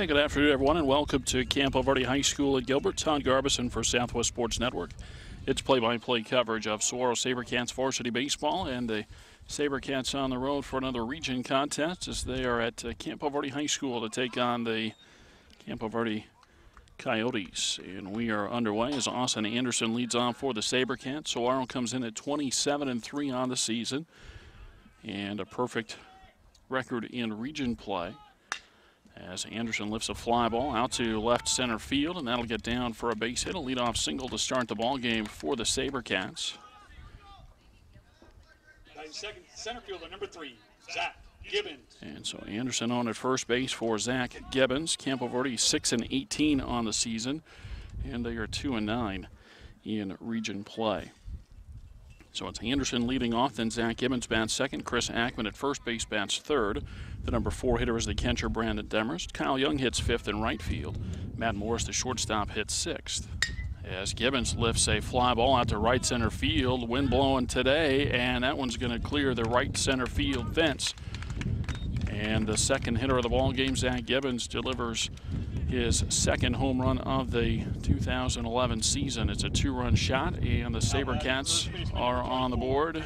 Hey, good afternoon, everyone, and welcome to Campo Verde High School at Gilbert. Todd Garbison for Southwest Sports Network. It's play-by-play coverage of Saguaro SaberCats varsity baseball, and the SaberCats on the road for another region contest as they are at Campo Verde High School to take on the Campo Verde Coyotes. And we are underway as Austin Anderson leads on for the SaberCats. Saguaro comes in at 27-3 on the season and a perfect record in region play. As Anderson lifts a fly ball out to left center field, and that'll get down for a base hit. A leadoff single to start the ball game for the SaberCats. Second center fielder, number 3, Zach Gibbons. And so Anderson on at first base for Zach Gibbons. Campo Verde 6-18 on the season, and they are 2-9 in region play. So it's Anderson leading off, then Zach Gibbons bats second. Chris Akmon at first base bats third. The number 4 hitter is the catcher, Brandon Demarest. Kyle Young hits fifth in right field. Matt Morris, the shortstop, hits sixth. As Gibbons lifts a fly ball out to right center field, wind blowing today, and that one's going to clear the right center field fence. And the second hitter of the ball game, Zach Gibbons, delivers his second home run of the 2011 season. It's a 2-run shot, and the SaberCats are on the board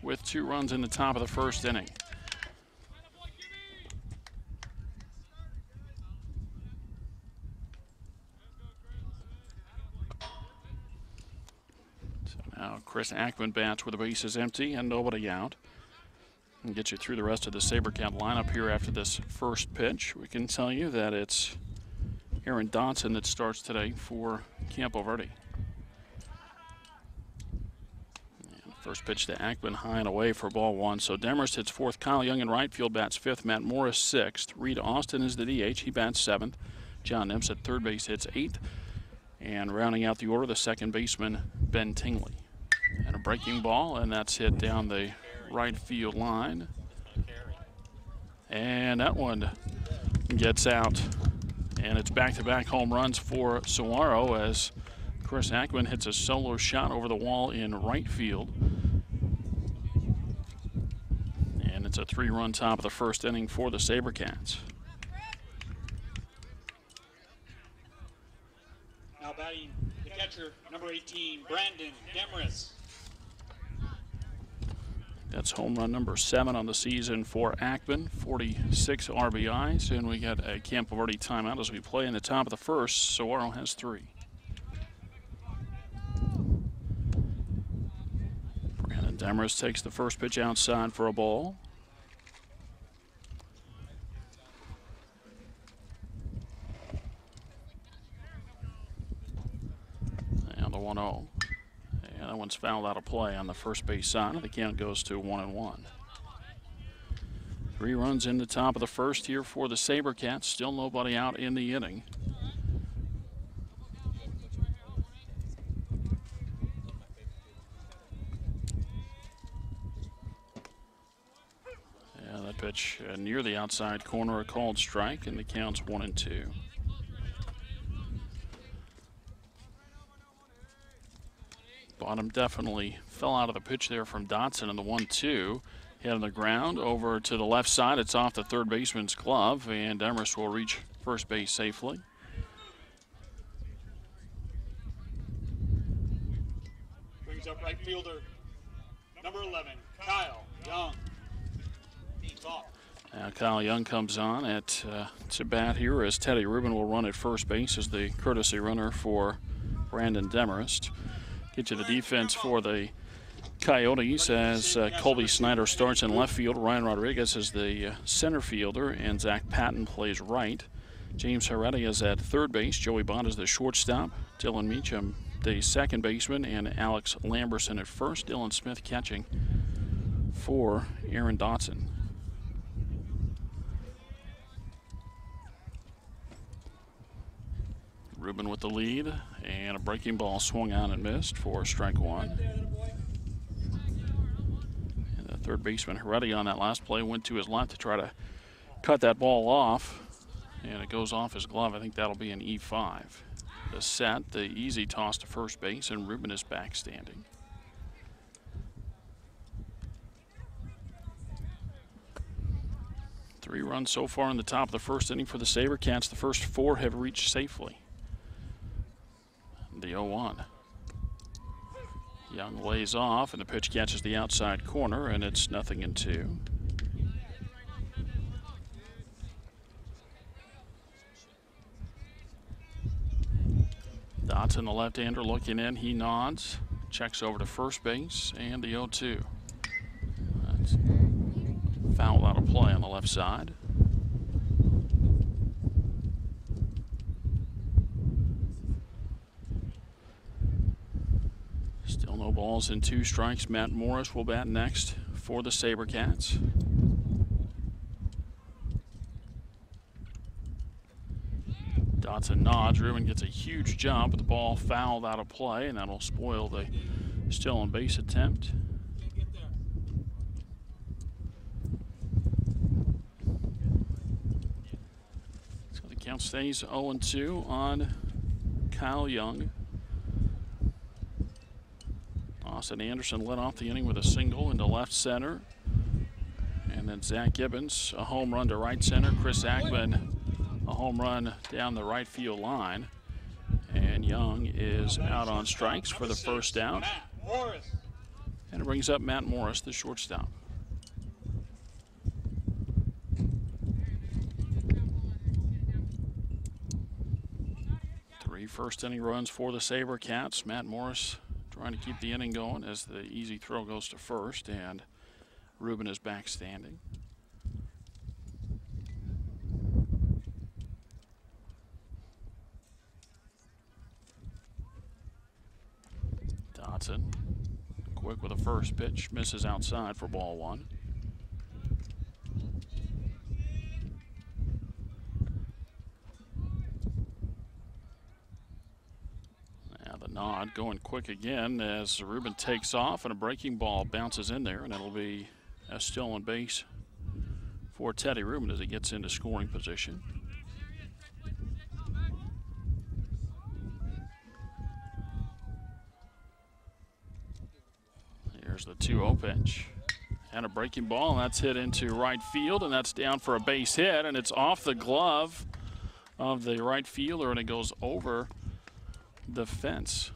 with 2 runs in the top of the first inning. So now Chris Akmon bats with the bases empty and nobody out. And get you through the rest of the SaberCat lineup here after this first pitch. We can tell you that it's Aaron Dotson that starts today for Campo Verde. And first pitch to Akmon, high and away for ball 1. So Demarest hits fourth. Kyle Young in right field bats fifth. Matt Morris sixth. Reed Austin is the DH. He bats seventh. John Nemps at third base hits eighth. And rounding out the order, the second baseman, Ben Tingley. And a breaking ball, and that's hit down the right field line. And that one gets out. And it's back-to-back home runs for Saguaro as Chris Akmon hits a solo shot over the wall in right field. And it's a 3-run top of the first inning for the SaberCats. Now batting the catcher, number 18, Brandon Demarest. That's home run number 7 on the season for Akmon, 46 RBIs, and we got a Campo Verde timeout as we play in the top of the first. Saguaro has 3. Brandon Demarest takes the first pitch outside for a ball. And the 1-0. And that one's fouled out of play on the first base side. The count goes to 1-1. 3 runs in the top of the first here for the SaberCats. Still nobody out in the inning. Yeah, that pitch near the outside corner, a called strike, and the count's 1-2. Bottom definitely fell out of the pitch there from Dotson in the 1-2. Hit on the ground over to the left side. It's off the third baseman's glove, and Demarest will reach first base safely. Brings up right fielder, number 11, Kyle Young. Now Kyle Young comes on at to bat here as Teddy Ruben will run at first base as the courtesy runner for Brandon Demarest. Get to the defense for the Coyotes as Colby Snyder starts in left field. Ryan Rodriguez is the center fielder, and Zach Patton plays right. James Heredia is at third base. Joey Bond is the shortstop. Dylan Meacham, the second baseman, and Alex Lamberson at first. Dylan Smith catching for Aaron Dotson. Ruben with the lead, and a breaking ball swung on and missed for strike 1. And the third baseman Heredia on that last play went to his left to try to cut that ball off, and it goes off his glove. I think that'll be an E5. The set, the easy toss to first base, and Ruben is back standing. 3 runs so far in the top of the first inning for the SaberCats. The first 4 have reached safely. The 0-1. Young lays off, and the pitch catches the outside corner, and it's 0-2. Dotson, the left-hander, looking in. He nods, checks over to first base, and the 0-2. That's foul out of play on the left side. Still no balls and 2 strikes. Matt Morris will bat next for the SaberCats. Dotson nods. Ruben gets a huge jump, but the ball fouled out of play, and that'll spoil the stolen base attempt. So the count stays 0-2 on Kyle Young. Austin Anderson led off the inning with a single into left center. And then Zach Gibbons, a home run to right center. Chris Akmon, a home run down the right field line. And Young is out on strikes for the first out. And it brings up Matt Morris, the shortstop. Three first inning runs for the SaberCats. Matt Morris trying to keep the inning going as the easy throw goes to first, and Ruben is back standing. Dotson, quick with a first pitch, misses outside for ball 1. Nod going quick again as Ruben takes off, and a breaking ball bounces in there, and it'll be a stolen base for Teddy Ruben as he gets into scoring position. Here's the 2-0 pitch. And a breaking ball, and that's hit into right field, and that's down for a base hit, and it's off the glove of the right fielder, and it goes over the fence.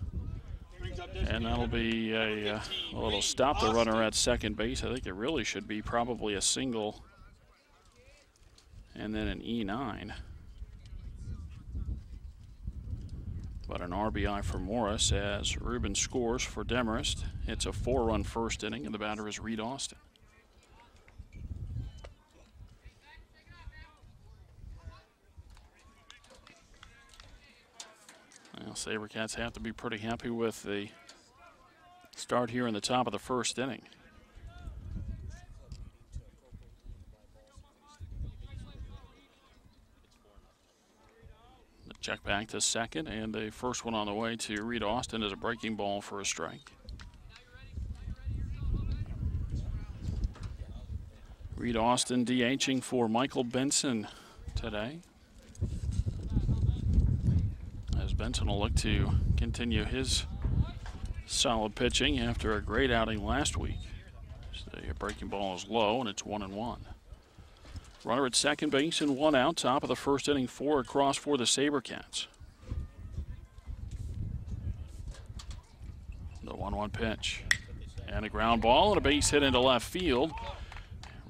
And that'll be a little stop the runner at second base. I think it really should be probably a single and then an E9. But an RBI for Morris as Ruben scores for Demarest. It's a 4-run first inning, and the batter is Reed Austin. Well, SaberCats have to be pretty happy with the start here in the top of the first inning. The check back to second, and the first one on the way to Reed Austin is a breaking ball for a strike. Reed Austin DHing for Michael Benson today. Benson will look to continue his solid pitching after a great outing last week. So the breaking ball is low, and it's 1-1. Runner at second base and 1 out. Top of the first inning, 4 across for the SaberCats. The 1-1 pitch. And a ground ball and a base hit into left field.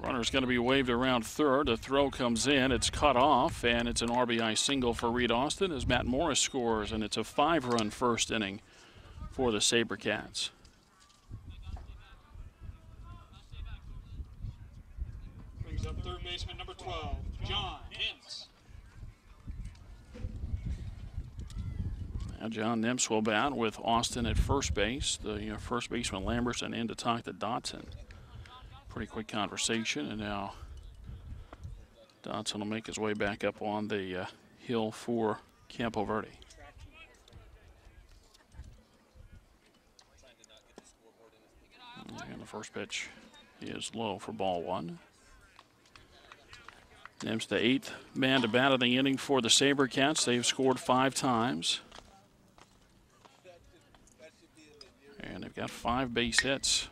Runner's going to be waved around third. The throw comes in. It's cut off, and it's an RBI single for Reed Austin as Matt Morris scores, and it's a 5-run first inning for the SaberCats. Brings up third baseman number 12, John Nimps. Now John Nimps will bat with Austin at first base. The first baseman Lamberson in to talk to Dotson. Pretty quick conversation, and now Dotson will make his way back up on the hill for Campo Verde. And the first pitch is low for ball 1. Nimps the 8th man to bat of the inning for the SaberCats. They've scored 5 times. And they've got 5 base hits.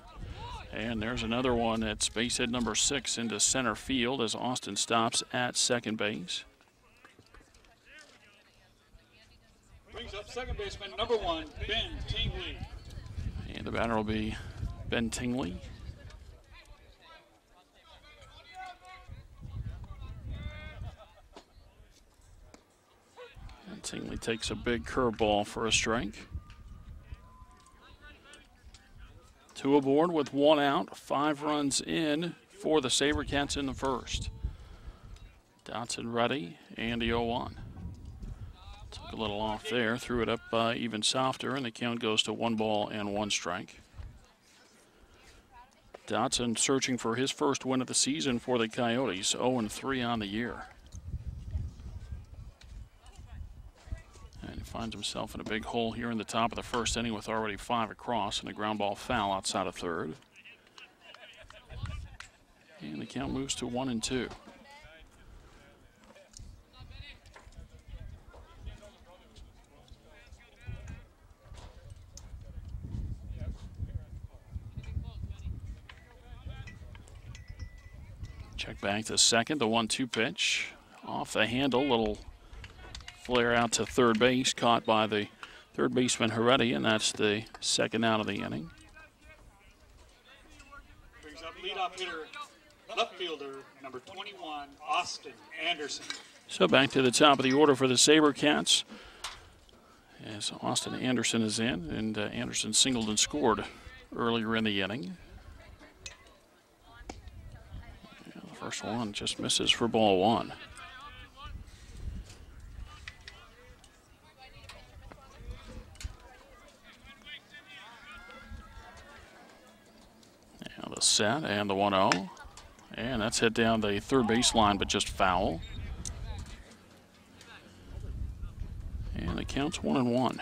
And there's another one that's base hit number 6 into center field as Austin stops at second base. Brings up second baseman number 1, Ben Tingley. And the batter will be Ben Tingley. And Tingley takes a big curveball for a strike. 2 aboard with 1 out, 5 runs in for the SaberCats in the first. Dotson ready, and the 0-1. Took a little off there, threw it up even softer, and the count goes to 1 ball and 1 strike. Dotson searching for his first win of the season for the Coyotes, 0-3 on the year. And he finds himself in a big hole here in the top of the first inning with already 5 across and a ground ball foul outside of third. And the count moves to 1-2. Check back to second, the 1-2 pitch. Off the handle, little flare out to third base, caught by the third baseman Heredia, and that's the second out of the inning. Brings up leadoff hitter, left fielder, number 21, Austin Anderson. So back to the top of the order for the SaberCats as Austin Anderson is in, and Anderson singled and scored earlier in the inning. First one just misses for ball 1. Now the set and the 1-0. And that's hit down the third baseline, but just foul. And the count's 1-1.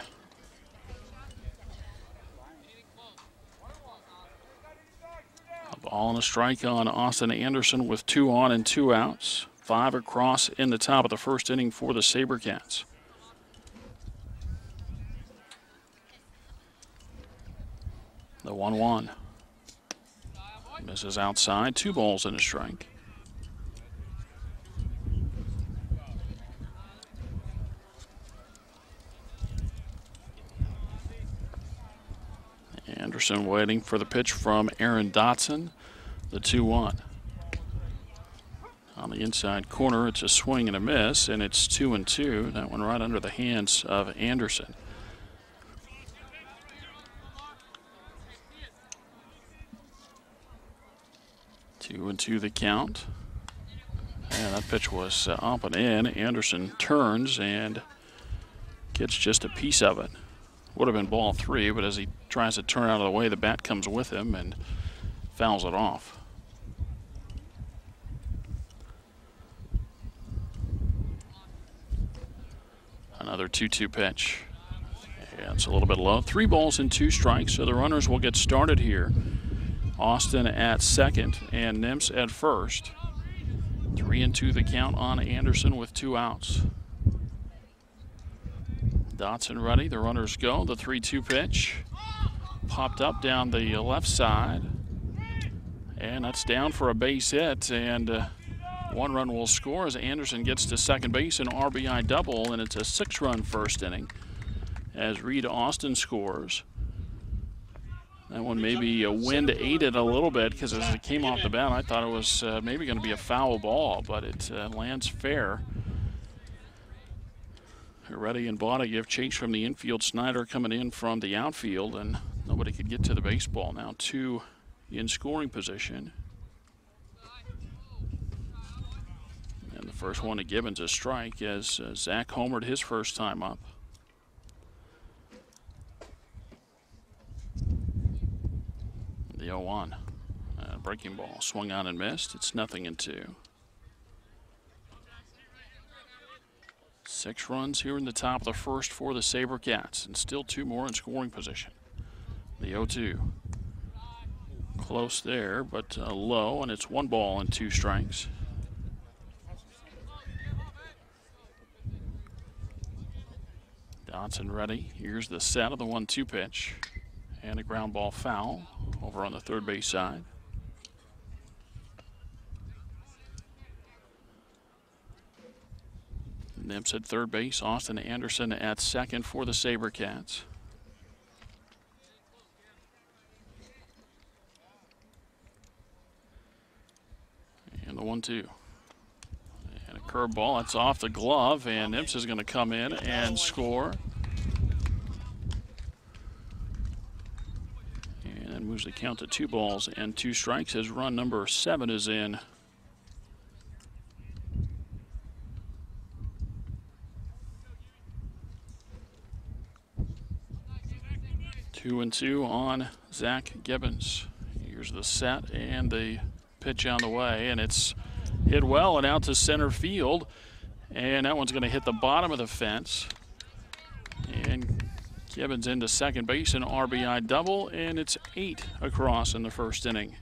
Ball and a strike on Austin Anderson with 2 on and 2 outs. 5 across in the top of the first inning for the SaberCats. The 1-1. Misses outside. 2 balls and a strike. Anderson waiting for the pitch from Aaron Dotson, the 2-1. On the inside corner, it's a swing and a miss, and it's 2-2. That one right under the hands of Anderson. Two and two the count. And that pitch was up and in. Anderson turns and gets just a piece of it. Would have been ball 3, but as he tries to turn out of the way, the bat comes with him and fouls it off. Another 2-2 pitch. Yeah, it's a little bit low. 3 balls and 2 strikes, so the runners will get started here. Austin at second and Nimps at first. 3-2 the count on Anderson with 2 outs. Dotson ready, the runners go. The 3-2 pitch popped up down the left side, and that's down for a base hit, and 1 run will score as Anderson gets to second base, an RBI double, and it's a 6-run first inning as Reed Austin scores. That one maybe wind aided a little bit because as it came off the bat, I thought it was maybe going to be a foul ball, but it lands fair. Heredia and Bada give chase from the infield. Snyder coming in from the outfield, and nobody could get to the baseball. Now 2 in scoring position. And the first one to Gibbons a strike as Zach homered his first time up. The 0-1. Breaking ball swung on and missed. It's 0-2. 6 runs here in the top of the first for the SaberCats, and still 2 more in scoring position. The 0-2. Close there, but low, and it's 1 ball and 2 strikes. Dotson ready. Here's the set of the 1-2 pitch. And a ground ball foul over on the third base side. Nips at third base, Austin Anderson at second for the SaberCats. And the 1-2. And a curveball, that's off the glove, and Nips is going to come in and score. And then moves the count to 2 balls and 2 strikes as run number 7 is in. 2-2 on Zach Gibbons. Here's the set and the pitch on the way, and it's hit well and out to center field. And that one's going to hit the bottom of the fence. And Gibbons into second base, an RBI double, and it's 8 across in the first inning.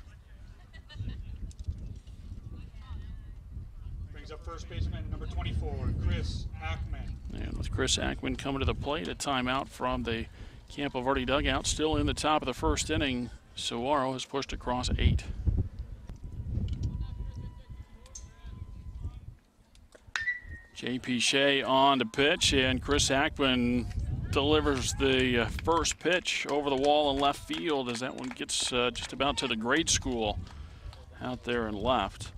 Brings up first baseman number 24, Chris Akmon. And with Chris Akmon coming to the plate, a timeout from the Campo Verde dugout. Still in the top of the first inning. Saguaro has pushed across 8. J.P. Shea on the pitch, and Chris Akmon delivers the first pitch over the wall in left field as that one gets just about to the grade school out there in left.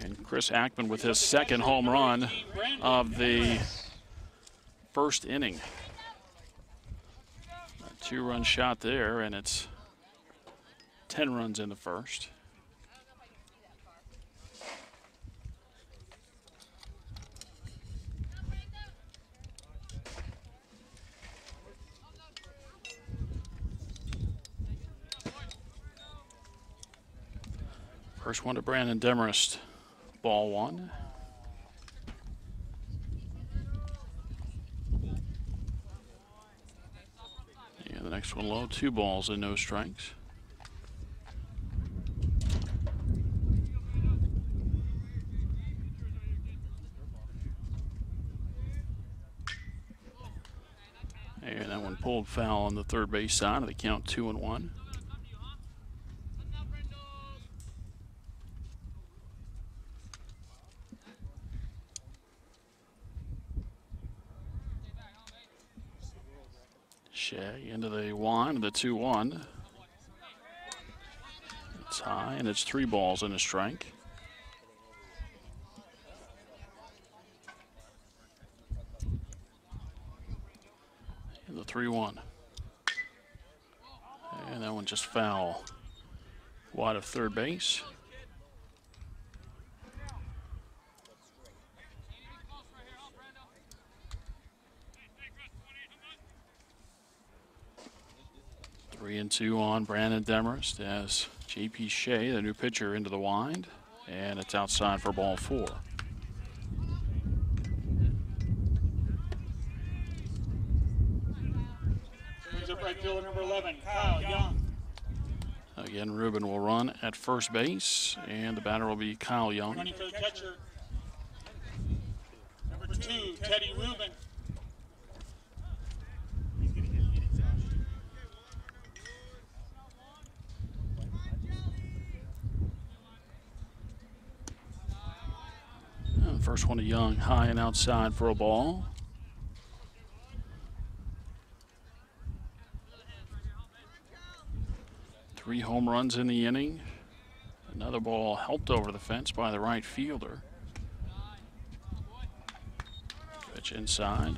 And Chris Akmon with his second home run of the first inning. A 2-run shot there, and it's 10 runs in the first. First one to Brandon Demarest, ball 1. Yeah, the next one low, 2 balls and no strikes. And that one pulled foul on the third base side of the count, 2-1. Shea into the wind, the 2-1. It's high, and it's 3 balls and a strike. And the 3-1. And that one just foul. Wide of third base. Three and 2 on Brandon Demarest as J.P. Shea, the new pitcher, into the wind, and it's outside for ball 4. Brings up right fielder number 11, Kyle Young. Again, Ruben will run at first base, and the batter will be Kyle Young. Running for the catcher, number 2, Teddy Ruben. First one to Young, high and outside for a ball. Three home runs in the inning. Another ball helped over the fence by the right fielder. Pitch inside.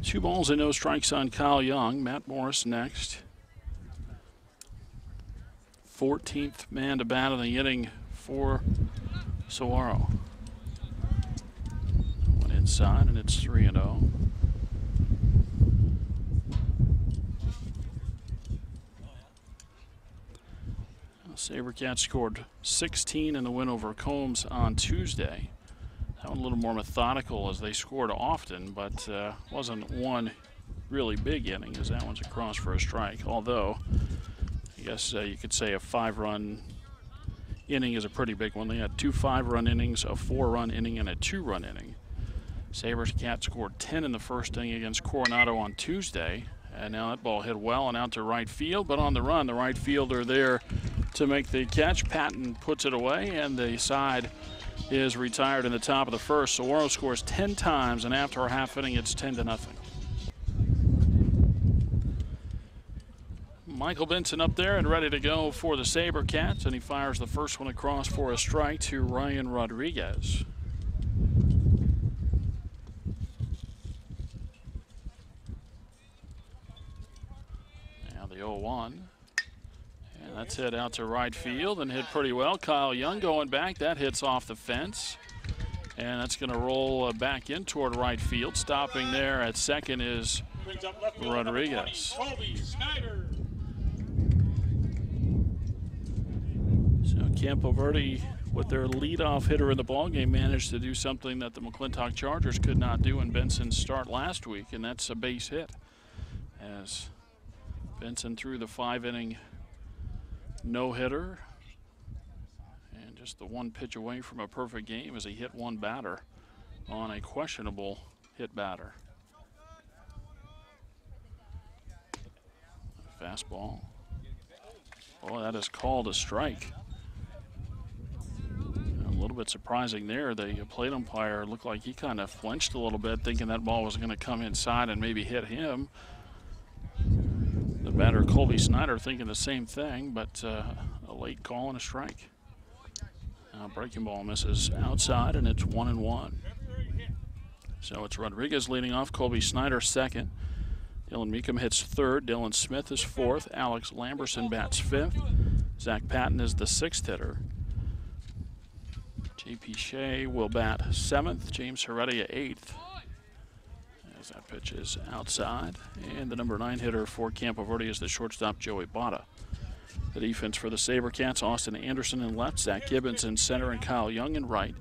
2 balls and no strikes on Kyle Young. Matt Morris next. 14th man to bat in the inning for Saguaro. One inside, and it's 3-0. SaberCats scored 16 in the win over Combs on Tuesday. That one a little more methodical as they scored often, but wasn't one really big inning as that one's across for a strike. Although, I guess you could say a 5-run inning is a pretty big one. They had 2 5-run innings, a 4-run inning, and a 2-run inning. SaberCats scored 10 in the first inning against Coronado on Tuesday, And now that ball hit well and out to right field, but on the run, the right fielder there to make the catch. Patton puts it away, and the side is retired in the top of the first. Saguaro scores 10 times, and after a half inning, it's 10-0. Michael Benson up there and ready to go for the SaberCats, and he fires the first one across for a strike to Ryan Rodriguez. Now the 0-1. And that's hit out to right field and hit pretty well. Kyle Young going back. That hits off the fence. And that's going to roll back in toward right field. Stopping there at second is Rodriguez. So Campo Verde, with their leadoff hitter in the ballgame, managed to do something that the McClintock Chargers could not do in Benson's start last week, and that's a base hit. As Benson threw the 5-inning no-hitter, and just the one pitch away from a perfect game as he hit one batter on a questionable hit batter. Fastball. Oh, that is called a strike. A little bit surprising there. The plate umpire looked like he kind of flinched a little bit, thinking that ball was going to come inside and maybe hit him. The batter, Colby Snyder, thinking the same thing, but a late call and a strike. Now breaking ball misses outside, and it's 1-1. So it's Rodriguez leading off, Colby Snyder second. Dylan Meekum hits third. Dylan Smith is fourth. Alex Lamberson bats fifth. Zach Patton is the sixth hitter. J.P. Shea will bat seventh. James Heredia eighth. As that pitch is outside. And the number 9 hitter for Campo Verde is the shortstop, Joey Botta. The defense for the SaberCats, Austin Anderson in left, Zach Gibbons in center, and Kyle Young in right.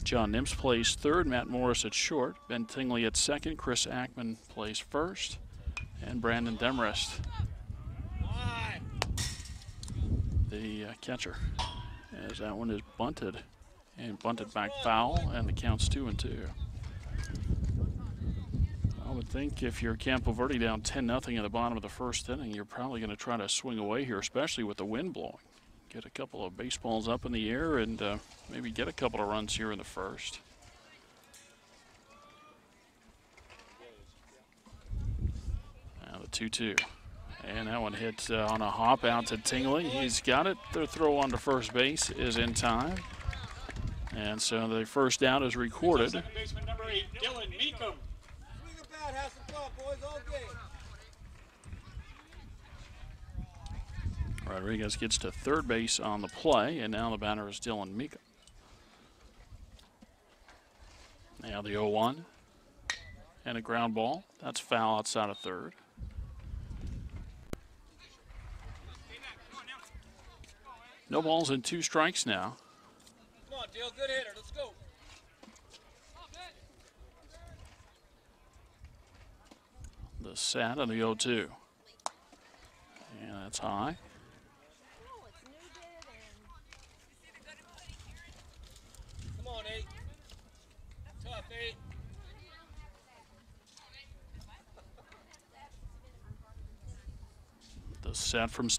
John Nims plays third, Matt Morris at short, Ben Tingley at second, Chris Akmon plays first, and Brandon Demarest, the catcher, as that one is bunted and bunted back foul, and the count's 2-2. I would think if you're Campo Verde down 10-0 in the bottom of the first inning, you're probably going to try to swing away here, especially with the wind blowing. Get a couple of baseballs up in the air and maybe get a couple of runs here in the first. Now the 2-2. And that one hit on a hop out to Tingley. He's got it. The throw on to first base is in time. And so the first down is recorded. Second baseman number 8, Dylan Meekum. Have some fun, boys, all game. Rodriguez gets to third base on the play, and now the batter is Dylan Meekum. Now the 0-1 and a ground ball. That's foul outside of third. No balls and 2 strikes now. Come on, Dale, good hitter, let's go. The set on the 0-2. And that's high. Come on, 8. Tough, 8. The set from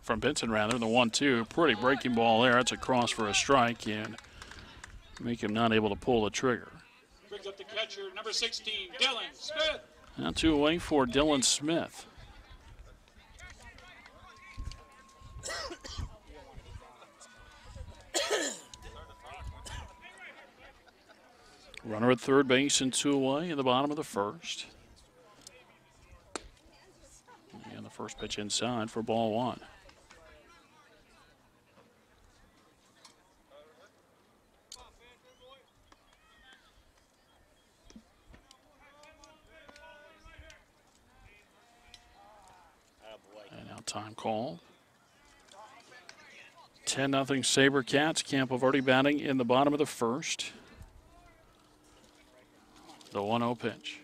from Benson, rather, the 1-2. Pretty breaking ball there. That's a cross for a strike, and make him not able to pull the trigger. Brings up the catcher, number 16, Dylan Smith. Now 2 away for Dylan Smith. Runner at third base and 2 away in the bottom of the first. And the first pitch inside for ball 1. And now time called. 10-0 SaberCats. Campo Verde batting in the bottom of the first. The 1-0 pitch.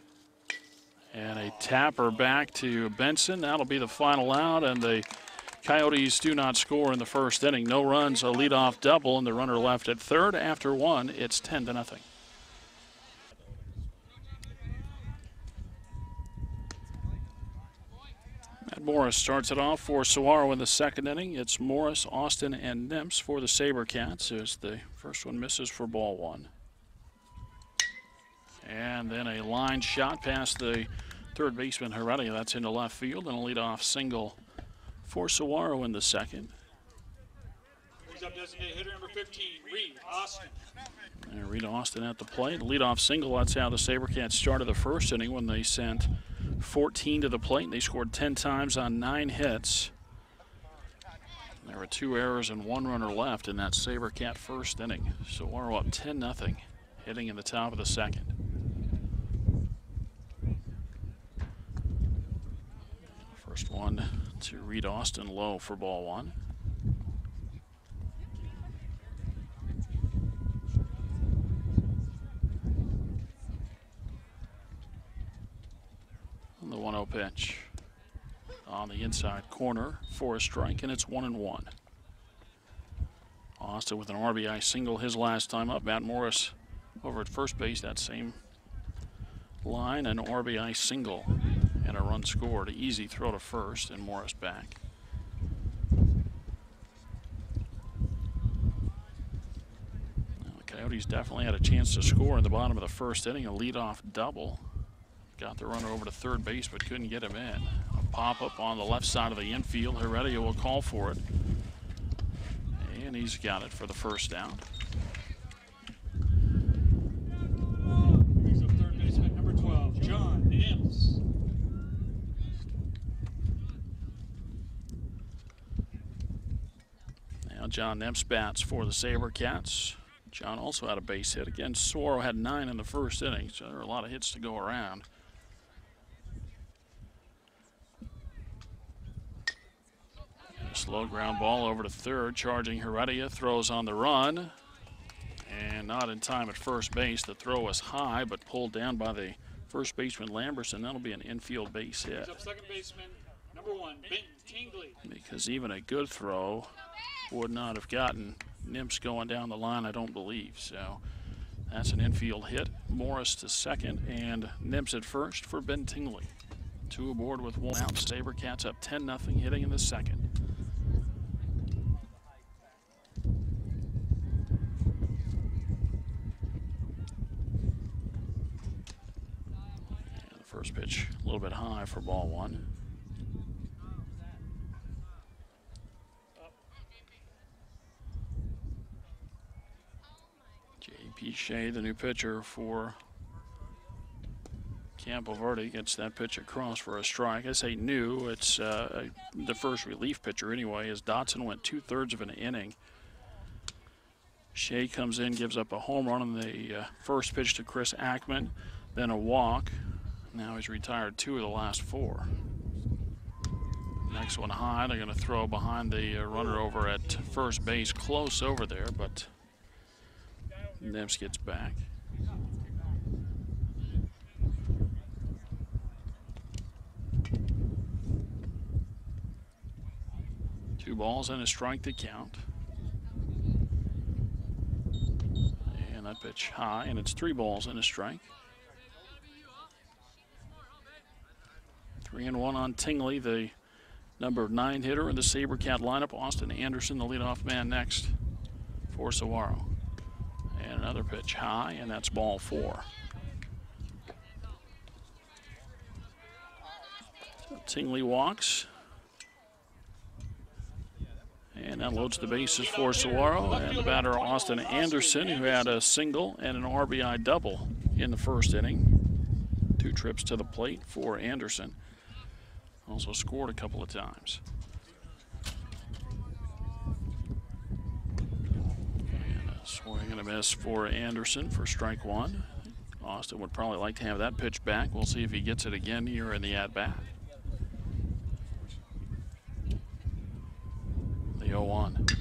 And a tapper back to Benson. That'll be the final out, and the Coyotes do not score in the first inning. No runs, a leadoff double, and the runner left at third. After 1, it's 10-0. Matt Morris starts it off for Saguaro in the second inning. It's Morris, Austin, and Nimps for the SaberCats as the first one misses for ball one. And then a line shot past the third baseman Heredia. That's into left field, and a leadoff single for Saguaro in the second. Brings up designated hitter number 15, Reed Austin. And Reed Austin at the plate. Leadoff single. That's how the SaberCats started the first inning when they sent 14 to the plate. They scored 10 times on 9 hits. There were 2 errors and 1 runner left in that SaberCat first inning. Saguaro up 10-0, hitting in the top of the second. First one to Reed Austin, low for ball one. And the 1-0 pitch on the inside corner for a strike, and it's 1-1. Austin with an RBI single his last time up. Matt Morris over at first base, that same line, an RBI single and a run scored. Easy throw to first, and Morris back. Well, the Coyotes definitely had a chance to score in the bottom of the first inning. A leadoff double. Got the runner over to third base, but couldn't get him in. A pop-up on the left side of the infield. Heredia will call for it. And he's got it for the first down. Brings up third baseman number 12, John Nimps. Now John Nimps bats for the SaberCats. John also had a base hit. Again, Saguaro had 9 in the first inning, so there are a lot of hits to go around. Slow ground ball over to third, charging Heredia, throws on the run, and not in time at first base. The throw was high, but pulled down by the first baseman Lamberson. That'll be an infield base hit. Up second baseman number 1, Benson Tingley. Because even a good throw would not have gotten Nimps going down the line, I don't believe. So that's an infield hit. Morris to second, and Nimps at first for Ben Tingley. 2 aboard with 1 out. SaberCats up 10-0, hitting in the second. First pitch a little bit high for ball one. J.P. Shea, the new pitcher for Campo Verde, gets that pitch across for a strike. I say new, it's the first relief pitcher anyway, as Dotson went 2/3 of an inning. Shea comes in, gives up a home run on the first pitch to Chris Akmon, then a walk. Now he's retired 2 of the last 4. Next one high. They're going to throw behind the runner over at first base, close over there, but Nimps gets back. Two balls and a strike to count. And that pitch high, and it's 3 balls and a strike. 3-1 on Tingley, the number 9 hitter in the SaberCat lineup. Austin Anderson, the leadoff man next for Saguaro. And another pitch high, and that's ball 4. So Tingley walks. And that loads the bases for Saguaro. And the batter, Austin Anderson, who had a single and an RBI double in the first inning. 2 trips to the plate for Anderson. Also scored a couple of times. And a swing and a miss for Anderson for strike 1. Austin would probably like to have that pitch back. We'll see if he gets it again here in the at-bat. The 0-1.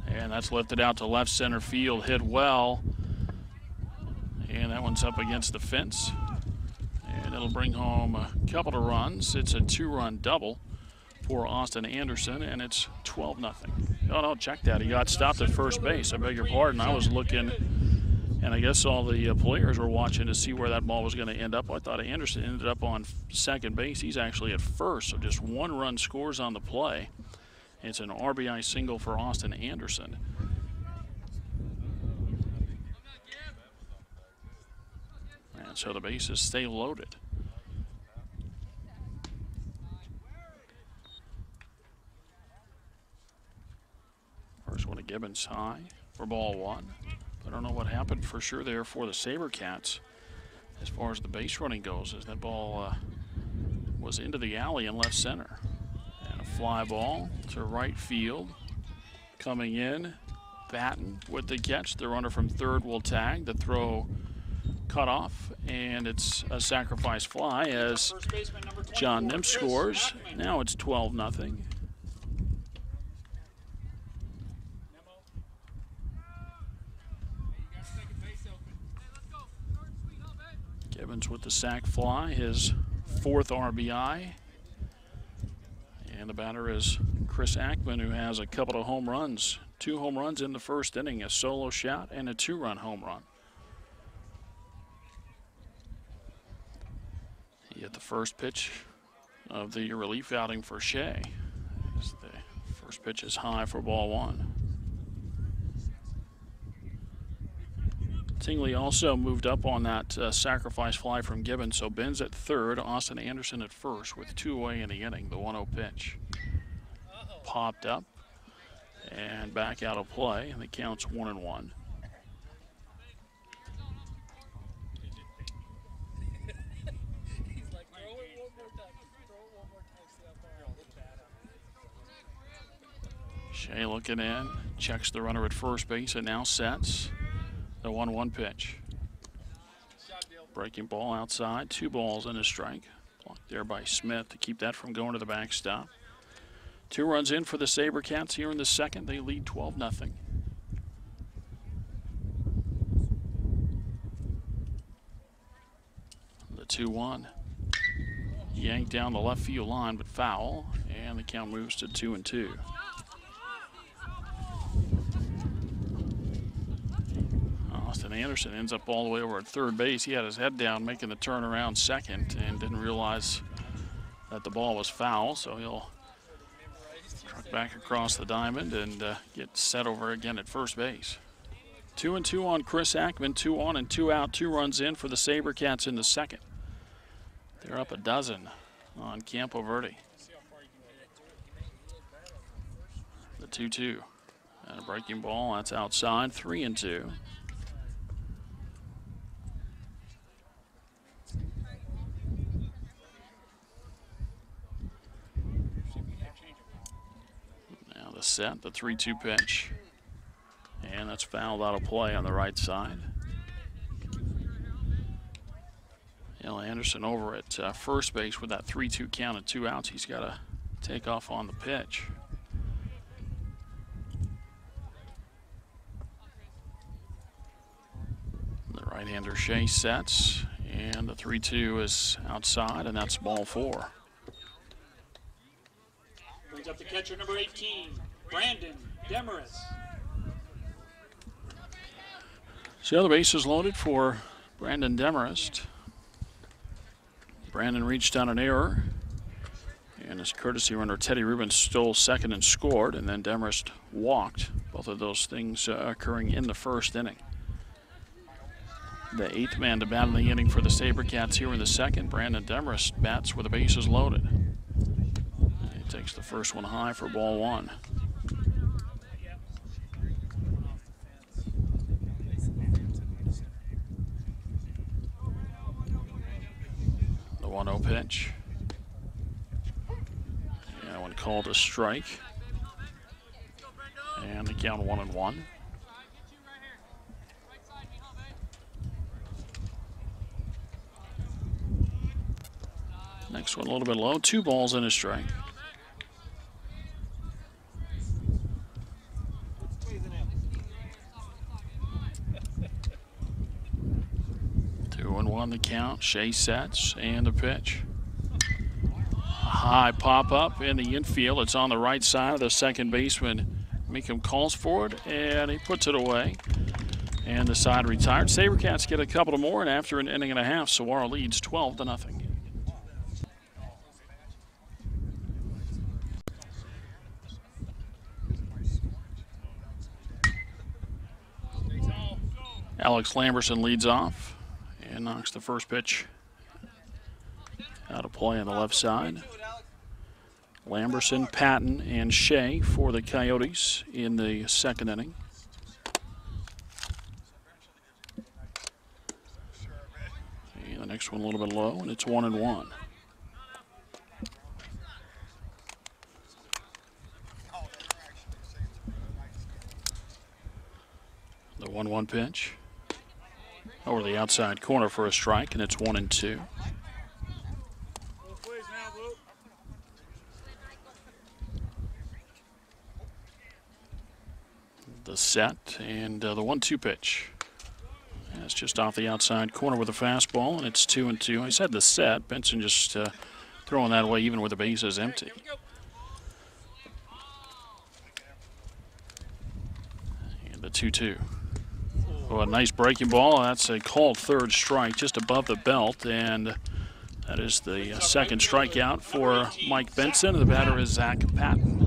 And that's lifted out to left center field, hit well. And that one's up against the fence. And it'll bring home a couple of runs. It's a 2-run double for Austin Anderson, and it's 12-0. Oh, no, check that. He got stopped at first base. I beg your pardon. I was looking And I guess all the players were watching to see where that ball was going to end up. I thought Anderson ended up on second base. He's actually at first, so just 1 run scores on the play. It's an RBI single for Austin Anderson. And so the bases stay loaded. First one to Gibbons high for ball 1. I don't know what happened for sure there for the SaberCats as far as the base running goes, as that ball was into the alley in left center. And a fly ball to right field. Coming in, Batten with the catch. The runner from third will tag. The throw cut off, and it's a sacrifice fly as John Nim scores. Now it's 12-0. Gibbons with the sac fly, his 4th RBI. And the batter is Chris Akmon, who has a couple of home runs. 2 home runs in the first inning, a solo shot and a 2-run home run. He hit the first pitch of the relief outing for Shea. As the first pitch is high for ball 1. Tingley also moved up on that sacrifice fly from Gibbons, so Ben's at third, Austin Anderson at first with 2 away in the inning. The 1-0 pitch popped up and back out of play, and the count's 1-1. Shea looking in, checks the runner at first base, and now sets the 1-1 pitch. Breaking ball outside, 2 balls and a strike. Blocked there by Smith to keep that from going to the backstop. 2 runs in for the SaberCats here in the second. They lead 12-0. The 2-1. Yanked down the left field line, but foul, and the count moves to 2-2. Austin Anderson ends up all the way over at third base. He had his head down making the turn around second and didn't realize that the ball was foul, so he'll truck back across the diamond and get set over again at first base. 2-2 on Chris Akmon, 2 on and 2 out, 2 runs in for the SaberCats in the second. They're up a dozen on Campo Verde. The 2-2 and a breaking ball, that's outside, 3-2. Set the 3-2 pitch, and that's fouled out of play on the right side. Anderson over at first base with that 3-2 count and 2 outs. He's got to take off on the pitch. The right-hander Shea sets, and the 3-2 is outside, and that's ball 4. Brings up the catcher, number 18. Brandon Demarest. So the other base is loaded for Brandon Demarest. Brandon reached on an error, and his courtesy runner Teddy Ruben stole second and scored, and then Demarest walked. Both of those things occurring in the first inning. The 8th man to bat in the inning for the SaberCats here in the second. Brandon Demarest bats with the bases loaded. He takes the first one high for ball 1. The 1-0 pitch. That one called a strike. And the count 1-1. Next one a little bit low, 2 balls and a strike. On the count, Shea sets, and the pitch. A high pop up in the infield. It's on the right side of the second baseman. Meekum calls for it, and he puts it away. And the side retired. SaberCats get a couple more, and after an inning and a half, Saguaro leads 12-0. Alex Lamberson leads off and knocks the first pitch out of play on the left side. Lamberson, Patton, and Shea for the Coyotes in the second inning. And the next one a little bit low, and it's 1-1. The 1-1 pitch over the outside corner for a strike, and it's 1-2. The set and the 1-2 pitch. That's just off the outside corner with a fastball, and it's 2-2. I said the set. Benson just throwing that away even with the bases empty. And the 2-2. Oh, a nice breaking ball. That's a called third strike just above the belt, and that is the second strikeout for Mike Benson. The batter is Zach Patton.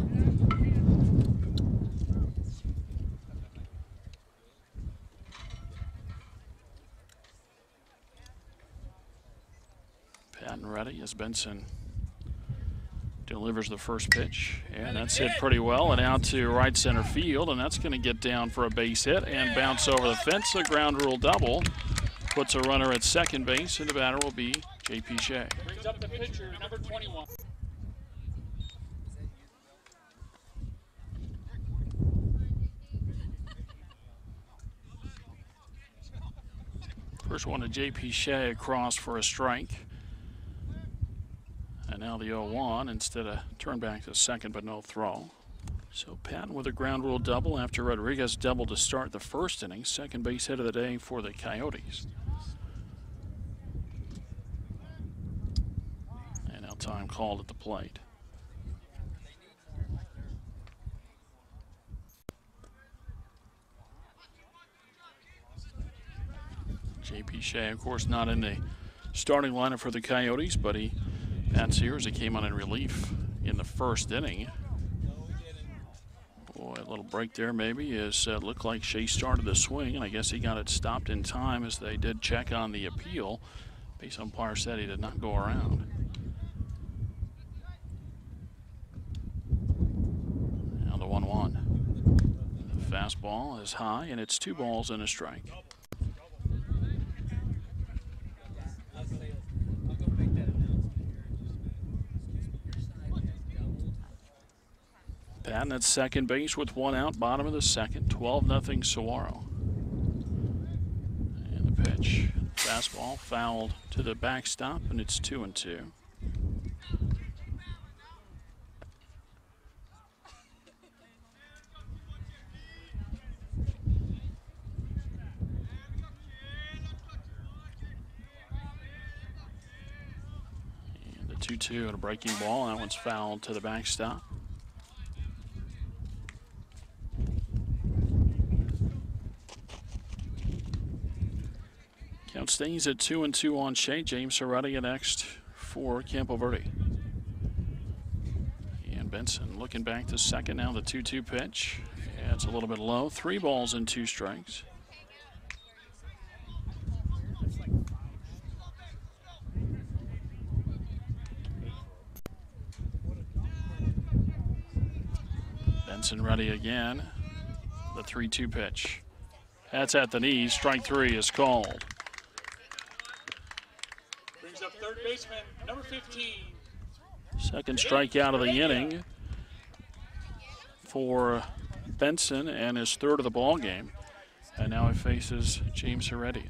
Patton ready as Benson delivers the first pitch, and that's hit pretty well and out to right center field, and that's going to get down for a base hit and bounce over the fence. A ground rule double puts a runner at second base, and the batter will be J.P. Shea. Brings up the pitcher, number 21. First one to J.P. Shea across for a strike. And now the 0-1 instead of turn back to second, but no throw. So Patton with a ground rule double after Rodriguez doubled to start the first inning. Second base hit of the day for the Coyotes. And now time called at the plate. J.P. Shea, of course, not in the starting lineup for the Coyotes, but he bats here as he came on in relief in the first inning. Boy, a little break there maybe as it looked like Shea started the swing, and I guess he got it stopped in time as they did check on the appeal. Base umpire said he did not go around. Now the 1-1. The fastball is high, and it's 2 balls and a strike. Patton at second base with 1 out, bottom of the second, 12-0 Saguaro. And the pitch, fastball fouled to the backstop, and it's 2-2. And the 2-2 and a breaking ball, that one's fouled to the backstop. Count stays at 2-2 on Shea. James Heredia next for Campo Verde. And Benson looking back to second now. The 2-2 pitch. Yeah, it's a little bit low. 3 balls and 2 strikes. Benson ready again. The 3-2 pitch. That's at the knees. Strike 3 is called. Brings up third baseman, number 15. Second strikeout of the inning for Benson and his third of the ball game. And now he faces James Heredia.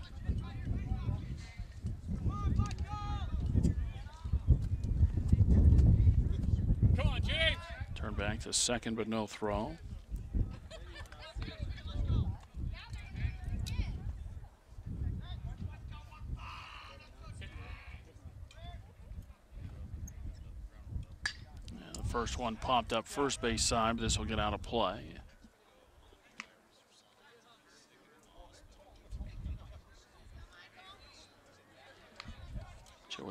Come on, James. Turn back to second, but no throw. First one popped up first base side, but this will get out of play.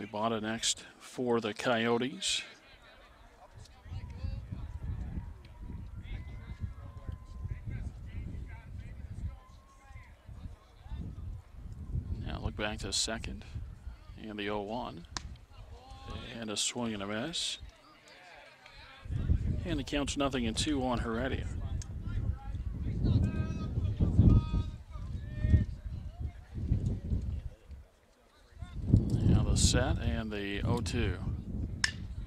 We bought it next for the Coyotes. Now look back to second. And the 0-1. And a swing and a miss. And it counts 0-2 on Heredia. Now the set and the 0-2.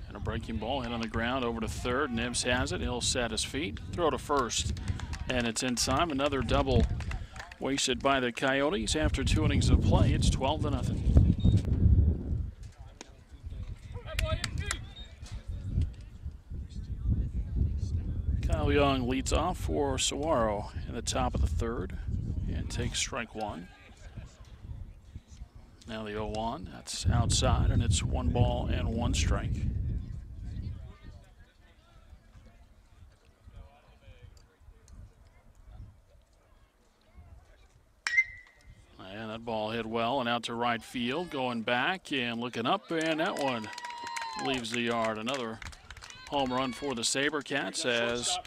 And a breaking ball hit on the ground over to third. Nibs has it. He'll set his feet. Throw to first. And it's in time. Another double wasted by the Coyotes after 2 innings of play. It's 12-0. Kyle Young leads off for Saguaro in the top of the third and takes strike one. Now the 0-1, that's outside, and it's 1 ball and 1 strike. And that ball hit well and out to right field, going back and looking up, and that one leaves the yard. Another home run for the SaberCats as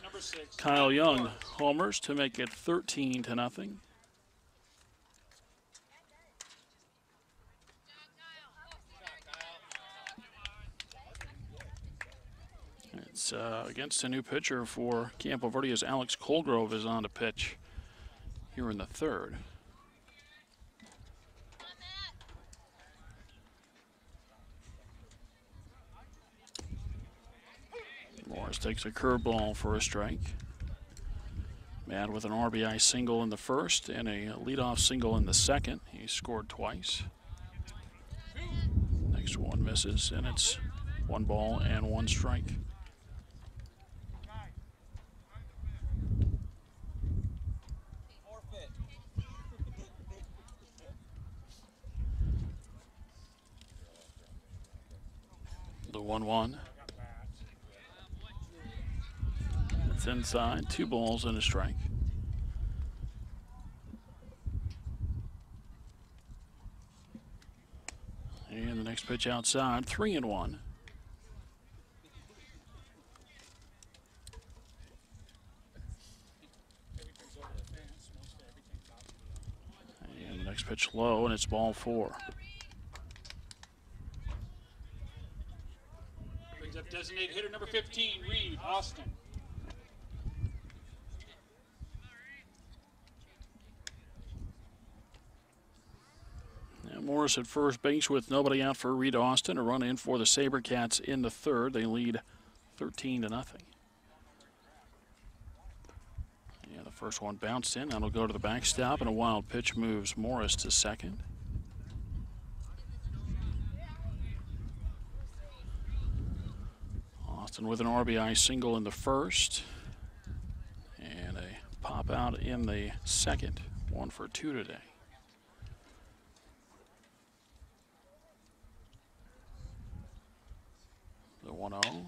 Kyle Young homers to make it 13-0. It's against a new pitcher for Campo Verde as Alex Colgrove is on to pitch here in the third. Morris takes a curveball for a strike. Matt with an RBI single in the first and a leadoff single in the second. He scored twice. Next one misses, and it's 1 ball and 1 strike. The 1-1. It's inside, 2 balls and a strike. And the next pitch outside, 3-1. And the next pitch low, and it's ball 4. Brings up designated hitter number 15, Reed Austin. Morris at first base with nobody out for Reed Austin. A run in for the SaberCats in the third. They lead 13-0. Yeah, the first one bounced in. That'll go to the backstop, and a wild pitch moves Morris to second. Austin with an RBI single in the first. And a pop out in the second. 1 for 2 today. The 1-0.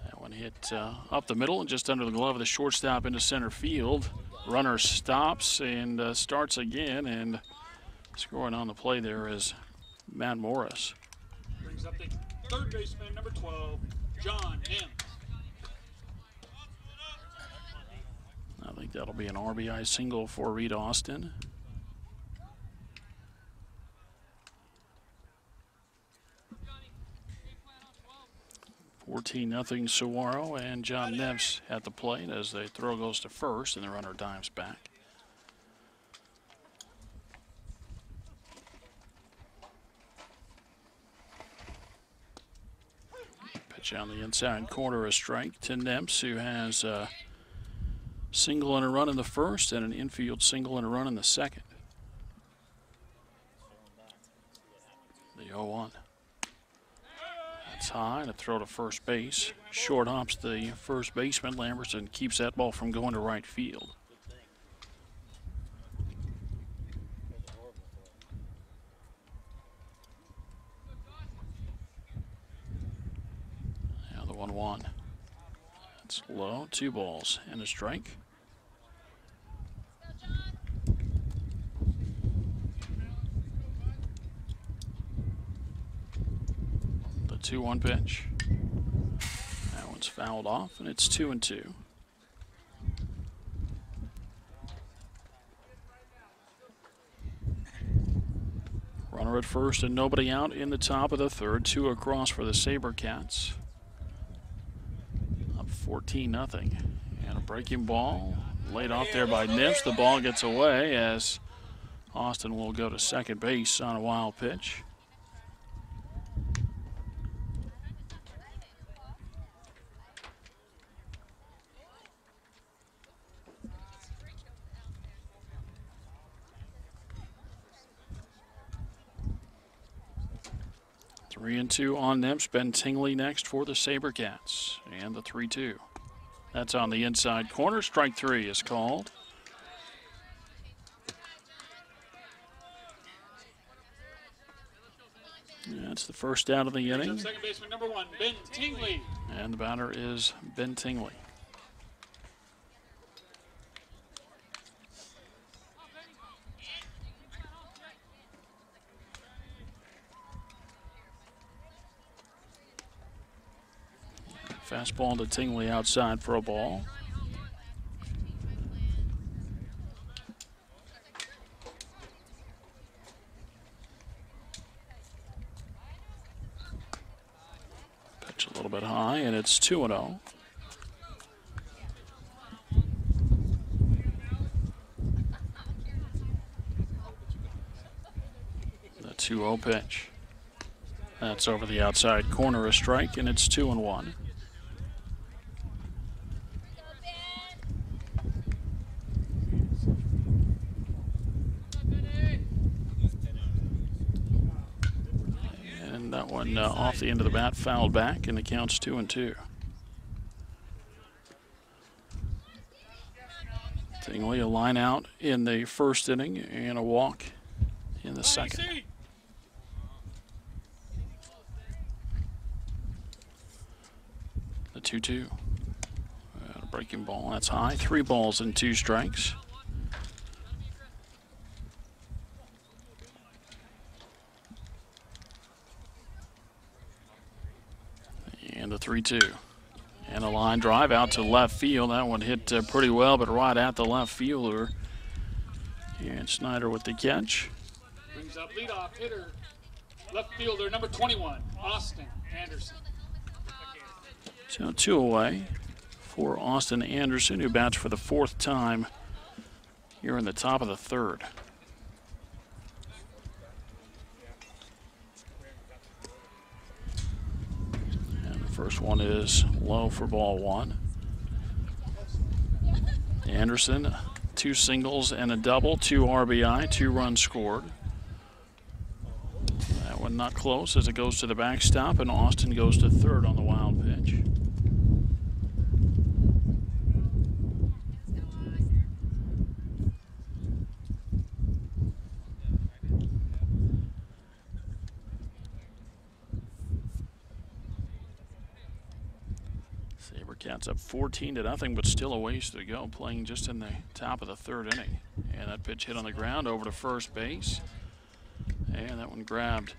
That one hit up the middle and just under the glove of the shortstop into center field. Runner stops and starts again, and scoring on the play there is Matt Morris. Brings up the third baseman, number 12, John Nims. I think that'll be an RBI single for Reed Austin. 14-0 Saguaro, and John Nims at the plate as the throw goes to first and the runner dives back. Pitch on the inside corner, a strike to Nims, who has a single and a run in the first and an infield single and a run in the second. The 0-1. That's high, and a throw to first base. Short hops the first baseman. Lamberson keeps that ball from going to right field. Now the 1-1. That's low, 2 balls and a strike. 2-1 pitch. That one's fouled off, and it's 2-2. Runner at first and nobody out in the top of the third. 2 across for the SaberCats. Up 14-0. And a breaking ball laid off there by Nips. The ball gets away as Austin will go to second base on a wild pitch. Three and 2 on Nips. Ben Tingley next for the SaberCats. And the 3-2. That's on the inside corner. Strike 3 is called. That's the first out of the inning. Second baseman number 1, Ben Tingley. And the batter is Ben Tingley. Fastball to Tingley outside for a ball. Pitch a little bit high, and it's 2-0. The 2-0 pitch. That's over the outside corner, a strike, and it's 2-1. That one off the end of the bat, fouled back, and the count's 2-2. Tingley, a line out in the first inning and a walk in the second. The 2-2. A breaking ball, that's high. 3 balls and 2 strikes. And the 3-2. And a line drive out to left field. That one hit pretty well, but right at the left fielder. And Snyder with the catch. Brings up leadoff hitter, left fielder number 21, Austin Anderson. So 2 away for Austin Anderson, who bats for the 4th time here in the top of the 3rd. First one is low for ball 1. Anderson, 2 singles and a double, 2 RBI, 2 runs scored. That one not close as it goes to the backstop, and Austin goes to third on the wild pitch. SaberCats up 14-0, but still a ways to go, playing just in the top of the 3rd inning. And that pitch hit on the ground over to first base. And that one grabbed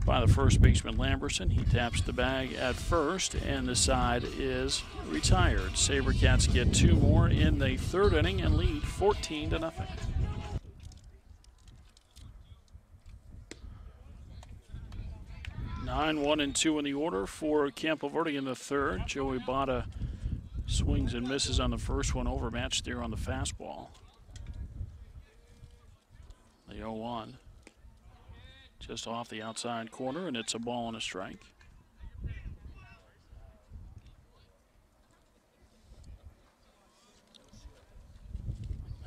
by the first baseman Lamberson. He taps the bag at first, and the side is retired. SaberCats get 2 more in the 3rd inning and lead 14-0. Nine, 1 and 2 in the order for Campo Verde in the 3rd. Joey Bada swings and misses on the first one, overmatched there on the fastball. The 0-1 just off the outside corner, and it's a ball and a strike.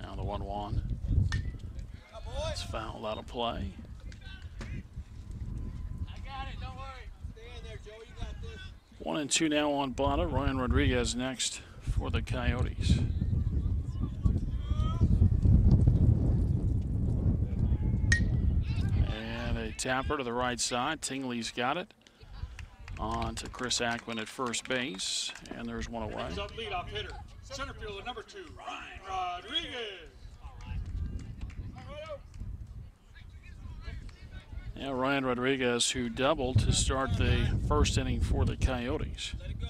Now the 1-1. It's fouled out of play. 1 and 2 now on Bada. Ryan Rodriguez next for the Coyotes. And a tapper to the right side. Tingley's got it. On to Chris Akmon at first base. And there's one away. Brings up leadoff hitter, center fielder number 2, Ryan Rodriguez. Now Ryan Rodriguez, who doubled to start the first inning for the Coyotes. Let it go.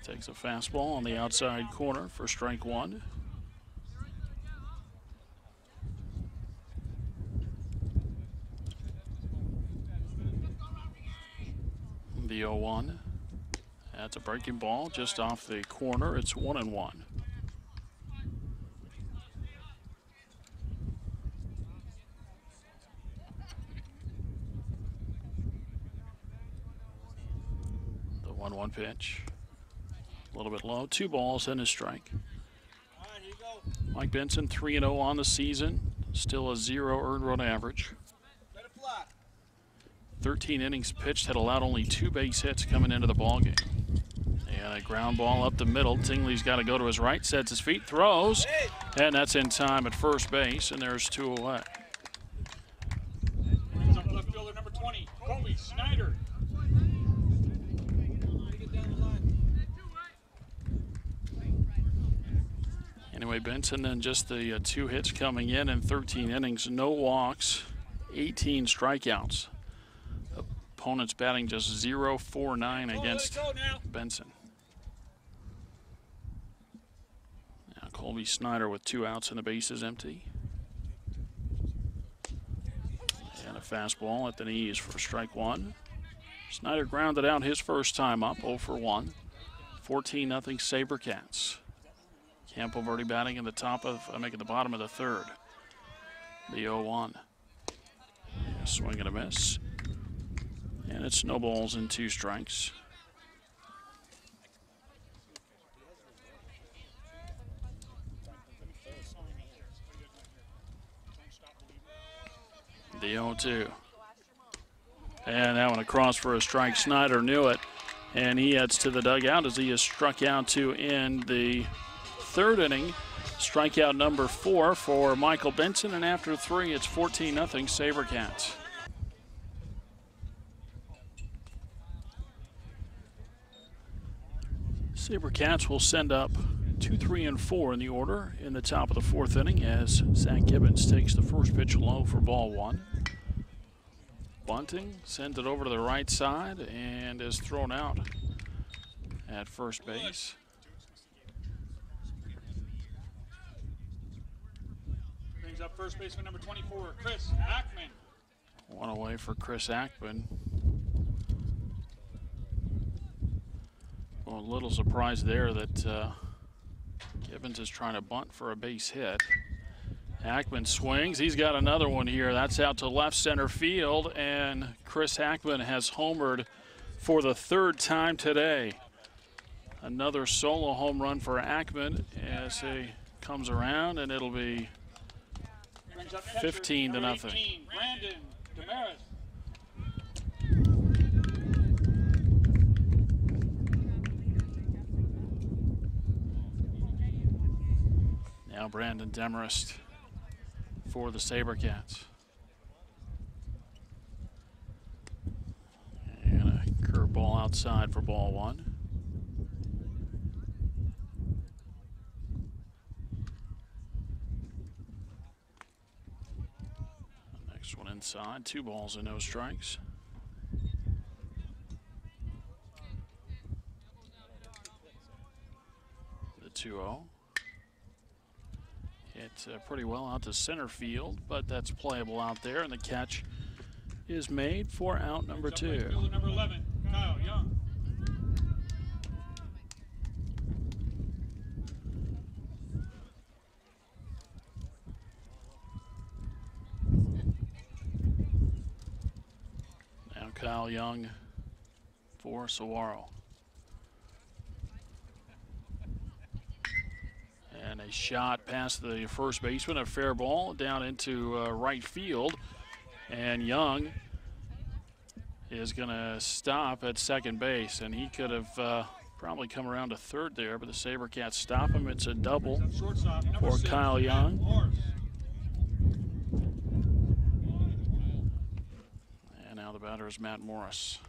Takes a fastball on the outside corner for strike one. The 0-1. That's a breaking ball just off the corner. It's 1-1. The 1-1 pitch. A little bit low. 2 balls and a strike. All right, here you go. Mike Benson, 3-0 on the season. Still a 0 earned run average. Let it fly. 13 innings pitched, had allowed only 2 base hits coming into the ballgame. And a ground ball up the middle. Tingley's got to go to his right, sets his feet, throws, and that's in time at first base, and there's 2 away. Brings up left fielder number 20, Kobe Snyder. Get down the line. Anyway, Benson then just the 2 hits coming in 13 innings, no walks, 18 strikeouts. Opponents batting just 0-4-9 against Benson. Now Colby Snyder with 2 outs and the base is empty. And a fastball at the knees for strike one. Snyder grounded out his first time up, 0-for-1. 14-0 SaberCats. Campo Verde batting in the making the bottom of the third. The 0-1. Swing and a miss. And it snowballs in 2 strikes. The 0-2. And that one across for a strike. Snyder knew it. And he heads to the dugout as he is struck out to end the 3rd inning. Strikeout number 4 for Michael Benson. And after 3, it's 14-0 SaberCats. SaberCats will send up 2, 3, and 4 in the order in the top of the 4th inning as Zach Gibbons takes the first pitch low for ball 1. Bunting sends it over to the right side and is thrown out at first base. Brings up first baseman number 24, Chris Akmon. 1 away for Chris Akmon. Well, a little surprise there that Gibbons is trying to bunt for a base hit. Akmon swings. He's got another one here. That's out to left center field, and Chris Akmon has homered for the 3rd time today. Another solo home run for Akmon as he comes around, and it'll be 15-0. Brandon Damaris. Now Brandon Demarest for the SaberCats. And a curveball outside for ball 1. Next one inside, 2 balls and no strikes. The 2-0. It's pretty well out to center field, but that's playable out there, and the catch is made for out number 2. Number 11, Kyle Young. Now Kyle Young for Saguaro. And a shot past the first baseman, a fair ball down into right field. And Young is going to stop at second base, and he could have probably come around to third there, but the SaberCats stop him. It's a double for Kyle Young. And now the batter is Matt Morris.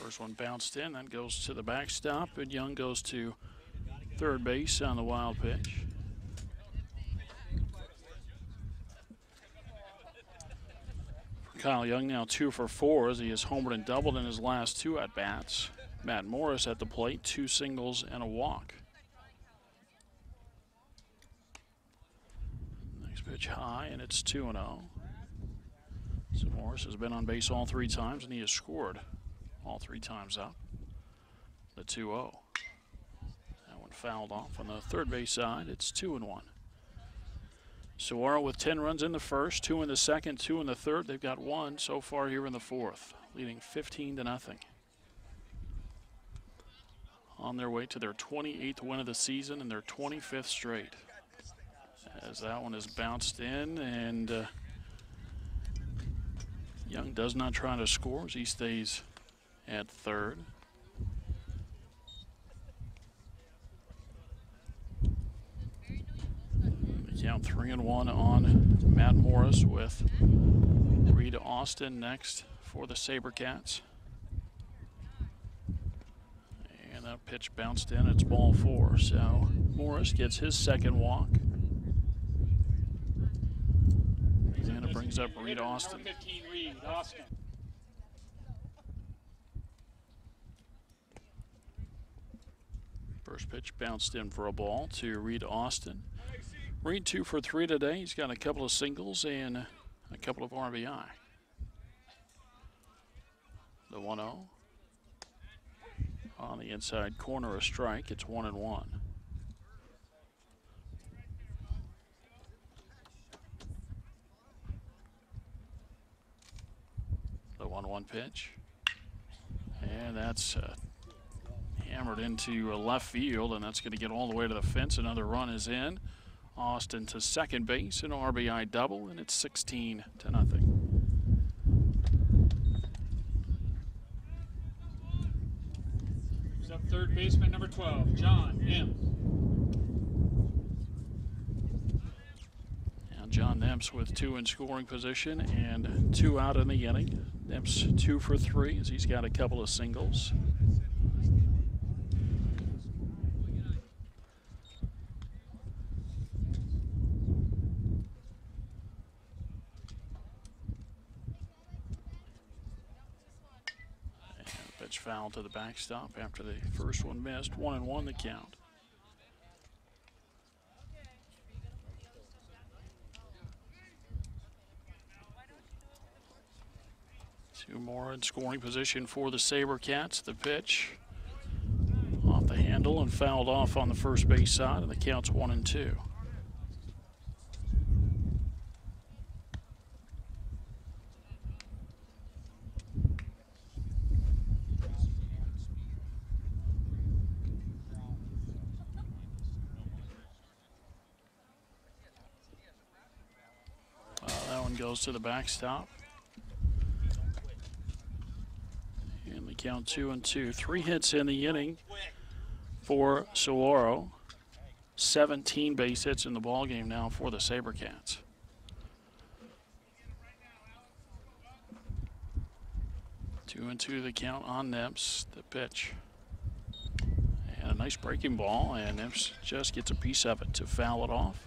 First one bounced in, that goes to the backstop, and Young goes to third base on the wild pitch. For Kyle Young, now 2 for 4 as he has homered and doubled in his last 2 at-bats. Matt Morris at the plate, 2 singles and a walk. Next pitch high, and it's 2-0. So Morris has been on base all 3 times, and he has scored all 3 times up. The 2-0. That one fouled off on the third base side. It's 2-1. Saguaro with 10 runs in the first, 2 in the second, 2 in the third. They've got 1 so far here in the fourth, leading 15-0. On their way to their 28th win of the season and their 25th straight. As that one is bounced in, and Young does not try to score as he stays at third. The count 3-1 on Matt Morris with Reed Austin next for the SaberCats. And that pitch bounced in, it's ball 4. So Morris gets his second walk. And it brings up Reed Austin. Number 15, Reed Austin. First pitch bounced in for a ball to Reed Austin. Reed 2 for 3 today. He's got a couple of singles and a couple of RBI. The 1-0. On the inside corner, a strike. It's 1-1. The 1-1 pitch. And that's hammered into left field, and that's going to get all the way to the fence. Another run is in. Austin to second base, an RBI double, and it's 16-0. Brings up third baseman number 12, John Nimps. Now John Nimps with 2 in scoring position and 2 out in the inning. Nimps 2 for 3 as he's got a couple of singles. Foul to the backstop after the first one missed. 1-1 the count. Two more in scoring position for the SaberCats. The pitch off the handle and fouled off on the first base side, and the count's 1-2. Goes to the backstop. And the count 2-2. 3 hits in the inning for Saguaro. 17 base hits in the ballgame now for the SaberCats. Two and two the count on Nimps. The pitch. And a nice breaking ball, and Nimps just gets a piece of it to foul it off.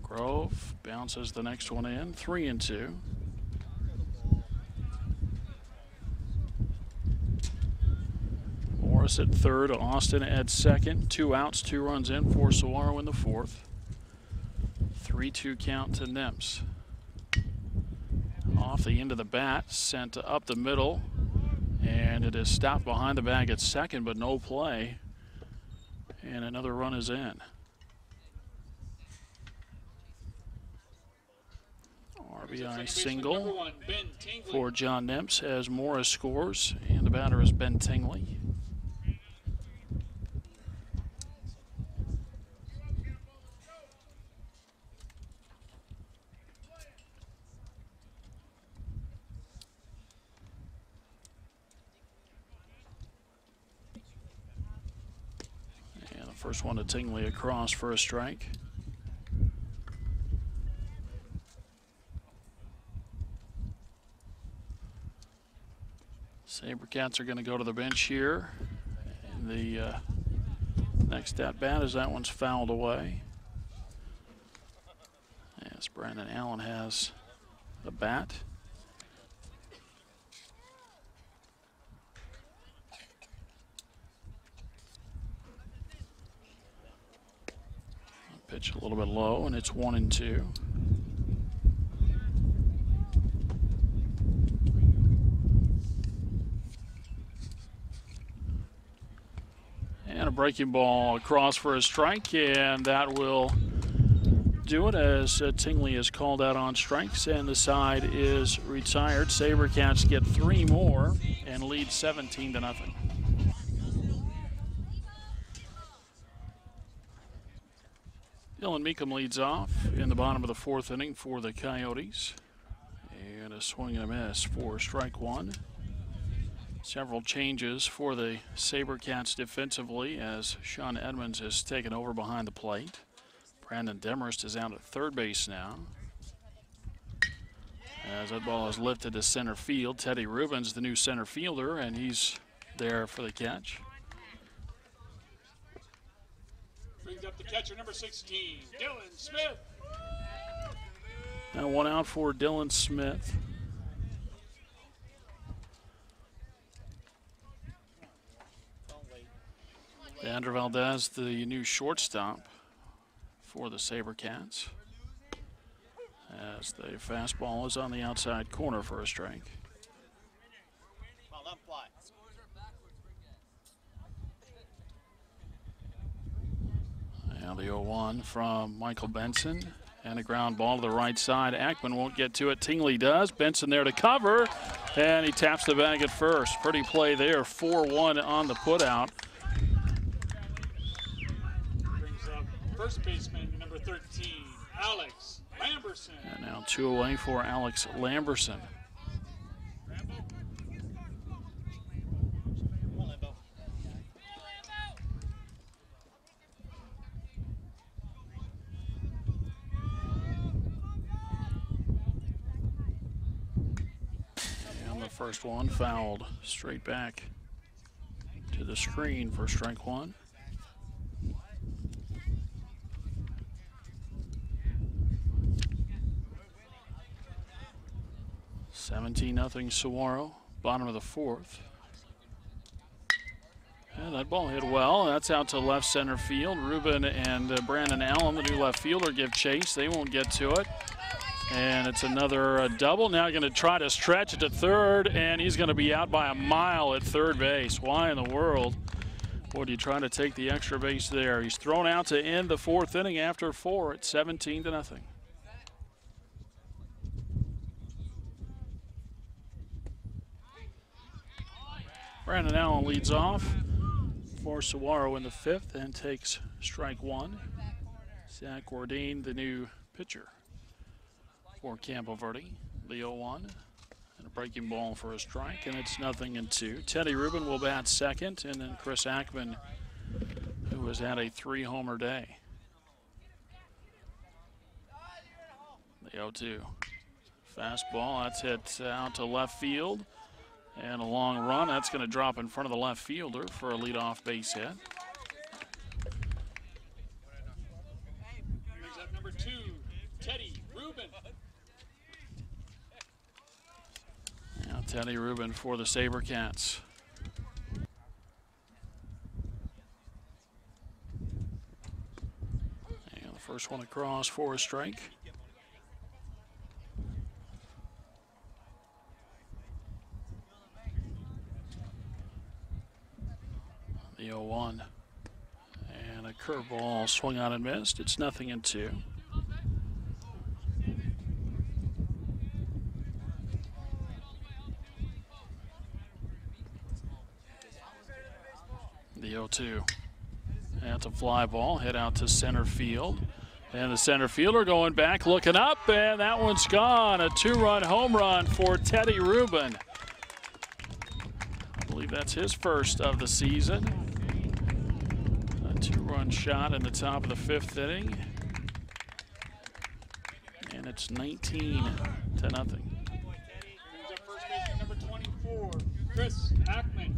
Grove bounces the next one in, 3-2. Morris at third, Austin at second. 2 outs, 2 runs in for Saguaro in the fourth. 3-2 count to Nimps. Off the end of the bat, sent up the middle, and it is stopped behind the bag at second, but no play. And another run is in. RBI single for John Nimps as Morris scores, and the batter is Ben Tingley. And a First one to Tingley across for a strike. SaberCats are going to go to the bench here. And the next at bat as that one's fouled away. As Brandon Allen has the bat. Pitch a little bit low, and it's 1-2. And a breaking ball across for a strike, and that will do it as Tingley is called out on strikes, and the side is retired. SaberCats get 3 more and lead 17-0. Dylan Meekum leads off in the bottom of the 4th inning for the Coyotes. And a swing and a miss for strike 1. Several changes for the SaberCats defensively as Sean Edmonds has taken over behind the plate. Brandon Demarest is out at third base now. As that ball is lifted to center field, Teddy Ruben's the new center fielder, and he's there for the catch. Brings up the catcher, number 16, Dylan Smith. Now 1 out for Dylan Smith. Leandro Valdez, the new shortstop for the SaberCats. As the fastball is on the outside corner for a strike. Now the 0-1 from Michael Benson. And a ground ball to the right side. Akmon won't get to it. Tingley does. Benson there to cover. And he taps the bag at first. Pretty play there. 4-1 on the putout. Brings up first baseman, number 13, Alex Lamberson. And now 2 away for Alex Lamberson. First one fouled straight back to the screen for strike 1. (17-0) Saguaro, bottom of the 4th. And that ball hit well. That's out to left center field. Ruben and Brandon Allen, the new left fielder, give chase. They won't get to it. And it's another double. Now going to try to stretch it to third, and he's going to be out by a mile at third base. Why in the world would you try to take the extra base there? He's thrown out to end the 4th inning after 4 at 17-0. Brandon Allen leads off for Saguaro in the 5th and takes strike 1. Zach Gordine, the new pitcher for Campo Verde, the 0-1, and a breaking ball for a strike, and it's 0-2. Teddy Ruben will bat second, and then Chris Akmon, who has had a 3-homer day. The 0-2. Fastball, that's hit out to left field, and a long run. That's going to drop in front of the left fielder for a leadoff base hit. Brings up number 2, Teddy Ruben. Now Teddy Ruben for the SaberCats. And the first one across for a strike. The 0-1. And a curveball swung on and missed. It's 0-2. The 0-2. That's a fly ball, hit out to center field. And the center fielder going back, looking up, and that one's gone. A 2-run home run for Teddy Ruben. I believe that's his first of the season. A 2-run Two-run shot in the top of the 5th inning. And it's 19-0. Brings up first baseman number 24, Chris Akmon.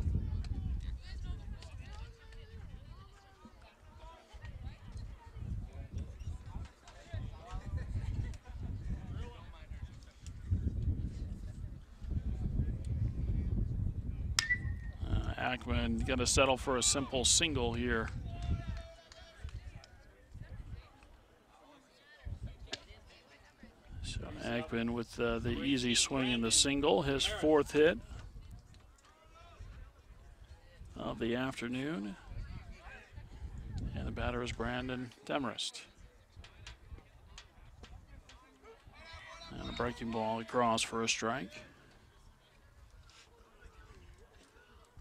Akmon going to settle for a simple single here. So Akmon with the easy swing and the single, his 4th hit of the afternoon. And the batter is Brandon Demarest. And a breaking ball across for a strike.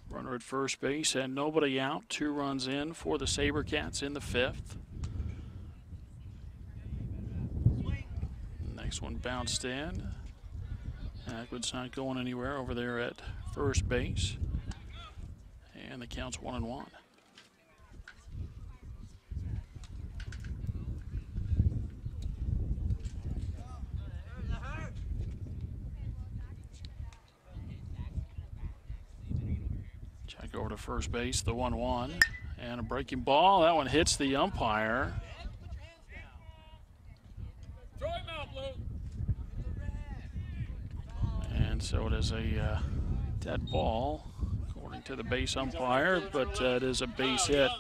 Runner at first base and nobody out. 2 runs in for the SaberCats in the 5th. Next one bounced in. Akmon's not going anywhere over there at first base. And the count's 1-1. Check over to first base, the 1-1. And a breaking ball. That one hits the umpire. And so it is a dead ball, according to the base umpire, but it is a base hit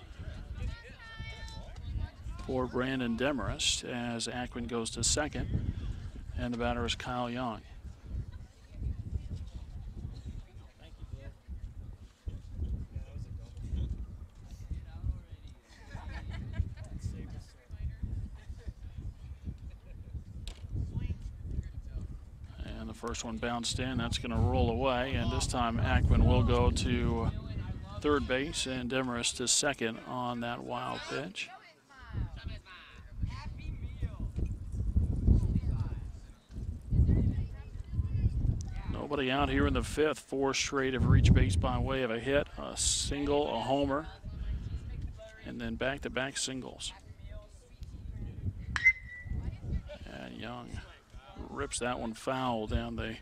for Brandon Demarest as Akmon goes to second, and the batter is Kyle Young. First one bounced in, that's going to roll away, and this time Akmon will go to third base and Demarest to second on that wild pitch. Nobody out here in the 5th. 4 straight have reached base by way of a hit, a single, a homer, and then back-to-back singles. And Young rips that one foul down the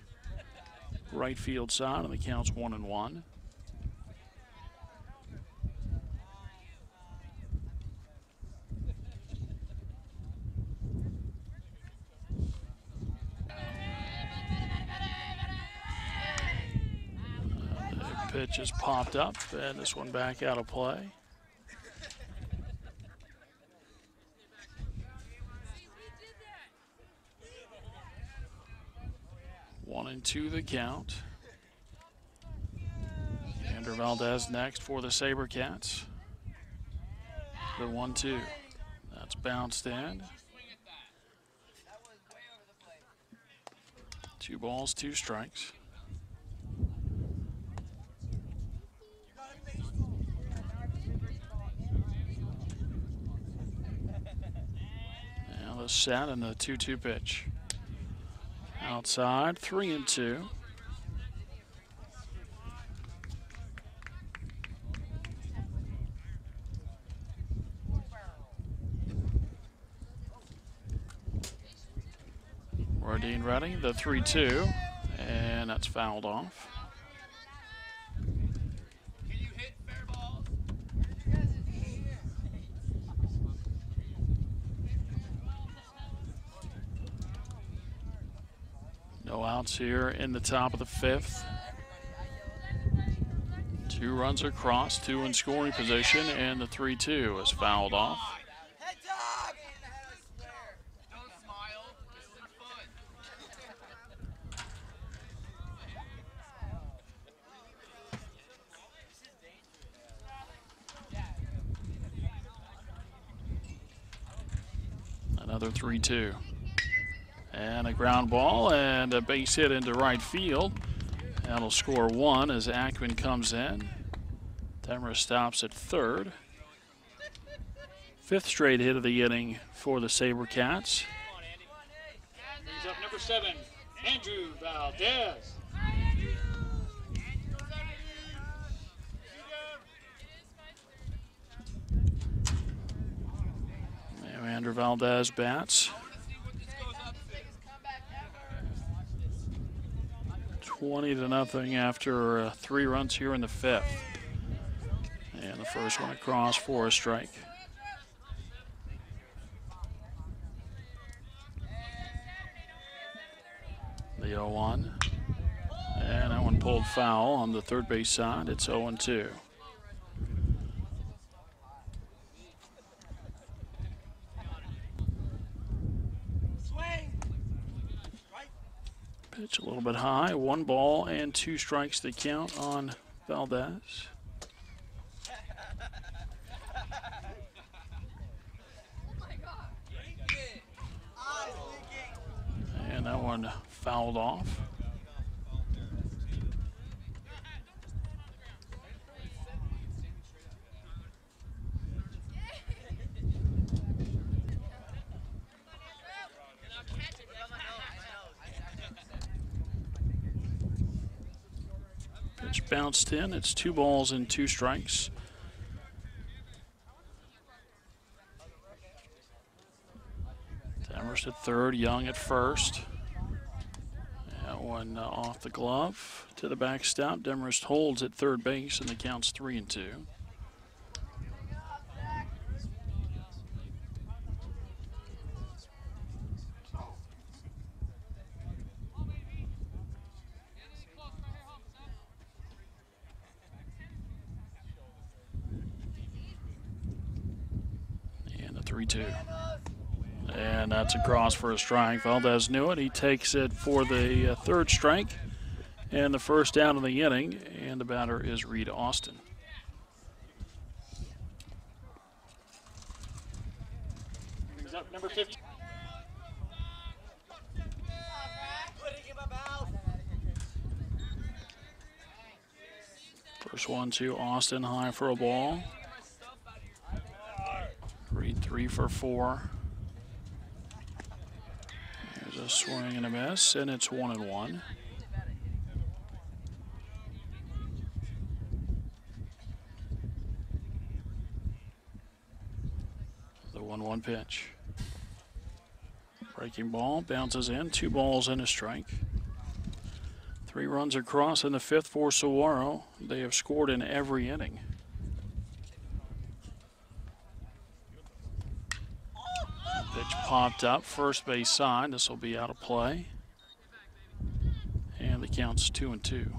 right field side, and the count's 1-1. The pitch is popped up, and this one back out of play. 1-2 the count. Andrew Valdez next for the SaberCats. The 1-2. That's bounced in. 2 balls, 2 strikes. Now the set and the 2-2 pitch. Outside, 3-2. Rodine ready, the 3-2, and that's fouled off. No outs here in the top of the 5th. 2 runs across, 2 in scoring position, and the 3-2 is fouled off. Another 3-2. And a ground ball and a base hit into right field. That'll score 1 as Akmon comes in. Demarest stops at third. 5th straight hit of the inning for the SaberCats. Brings up number 7, Andrew Valdez. Commander Valdez bats. 20-0 after 3 runs here in the 5th. And the first one across for a strike. The 0-1. And that one pulled foul on the third base side. It's 0-2. Pitch a little bit high. 1 ball and 2 strikes to count on Valdez. And that one fouled off. Pitch bounced in. It's 2 balls and 2 strikes. Demers at third, Young at first. That one off the glove to the backstop. Demers holds at third base, and the count's 3-2. And the 3-2. And that's a cross for a strike. Valdez knew it. He takes it for the third strike and the first out of the inning. And the batter is Reed Austin. Brings up number 50. First one to Austin, high for a ball. Reed 3 for 4. There's a swing and a miss, and it's 1-1. The 1-1 pitch. Breaking ball, bounces in, 2 balls and a strike. 3 runs across in the 5th for Saguaro. They have scored in every inning. Pitch popped up, first base side. This will be out of play. And the count's 2-2.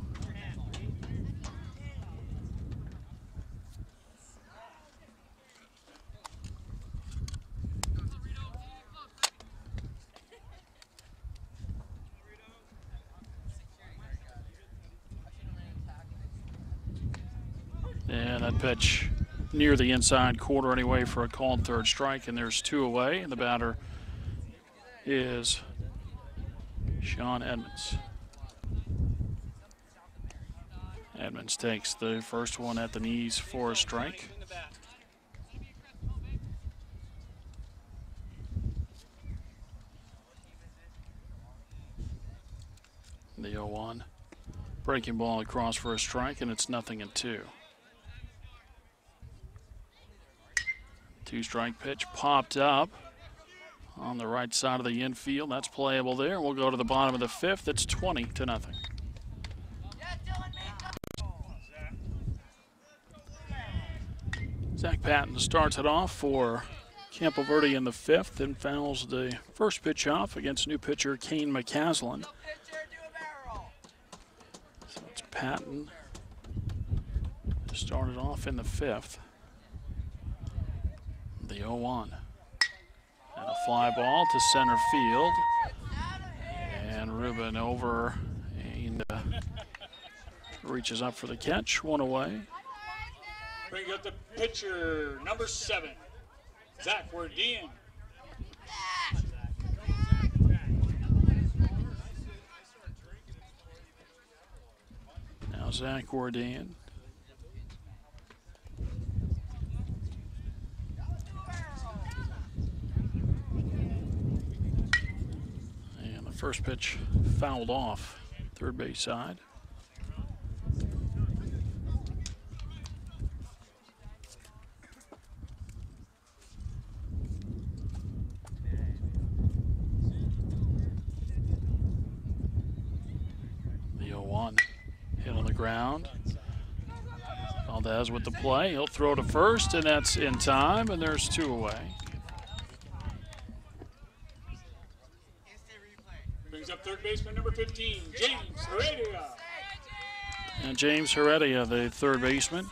And that pitch near the inside quarter anyway for a called third strike, and there's 2 away, and the batter is Sean Edmonds. Edmonds takes the first one at the knees for a strike. The 0-1. Breaking ball across for a strike, and it's 0-2. 2-strike pitch popped up on the right side of the infield. That's playable there. We'll go to the bottom of the 5th. It's 20-0. Zach Patton starts it off for Campo Verde in the 5th and fouls the first pitch off against new pitcher Kane McCaslin. So it's Patton started off in the 5th. The 0-1. And a fly ball to center field. And Ruben over and reaches up for the catch. 1 away. Bring up the pitcher, number 7, Zach Wardian. Now Zach Wardian. First pitch fouled off third base side. 1. Hit on the ground. Valdez with the play. He'll throw to first, and that's in time, and there's 2 away. Brings up third baseman number 15, James Heredia. And James Heredia, the third baseman.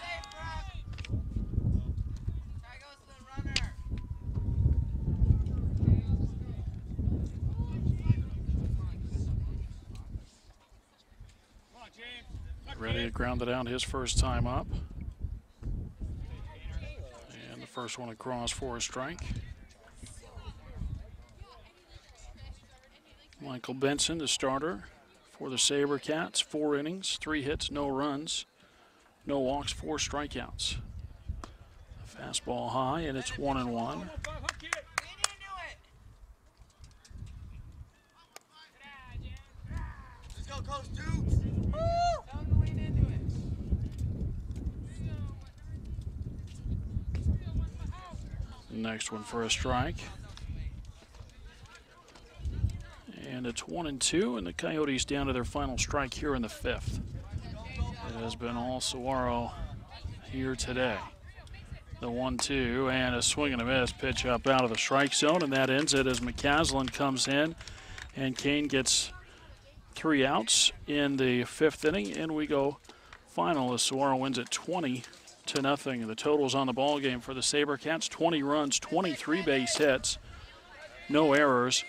Heredia grounded out his first time up. And the first one across for a strike. Michael Benson, the starter for the SaberCats. 4 innings, 3 hits, no runs, no walks, 4 strikeouts. Fastball high, and it's 1-1. Let's go, Coach Dukes. Next one for a strike. And it's 1-2, and the Coyotes down to their final strike here in the 5th. It has been all Saguaro here today. The 1-2 and a swing and a miss pitch up out of the strike zone, and that ends it as McCaslin comes in, and Kane gets 3 outs in the 5th inning, and we go final as Saguaro wins at 20-0. The totals on the ball game for the SaberCats: 20 runs, 23 base hits, no errors,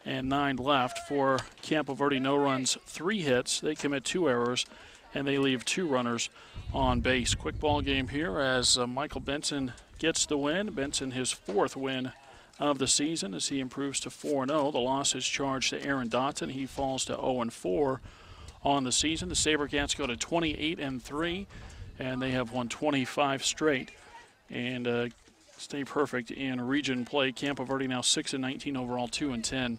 and 9 left. For Campo Verde, no runs, 3 hits. They commit 2 errors, and they leave 2 runners on base. Quick ball game here as Michael Benson gets the win. Benson, his 4th win of the season as he improves to 4-0. The loss is charged to Aaron Dotson. He falls to 0-4 on the season. The SaberCats go to 28-3, and they have won 25 straight and stay perfect in region play. Campo Verde now 6-19 overall, 2-10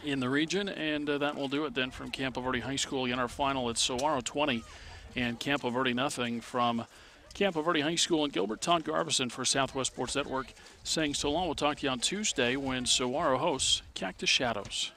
in the region, and that will do it then from Campo Verde High School. In our final, it's Saguaro 20 and Campo Verde nothing from Campo Verde High School. And Gilbert Todd Garbison for Southwest Sports Network saying so long. We'll talk to you on Tuesday when Saguaro hosts Cactus Shadows.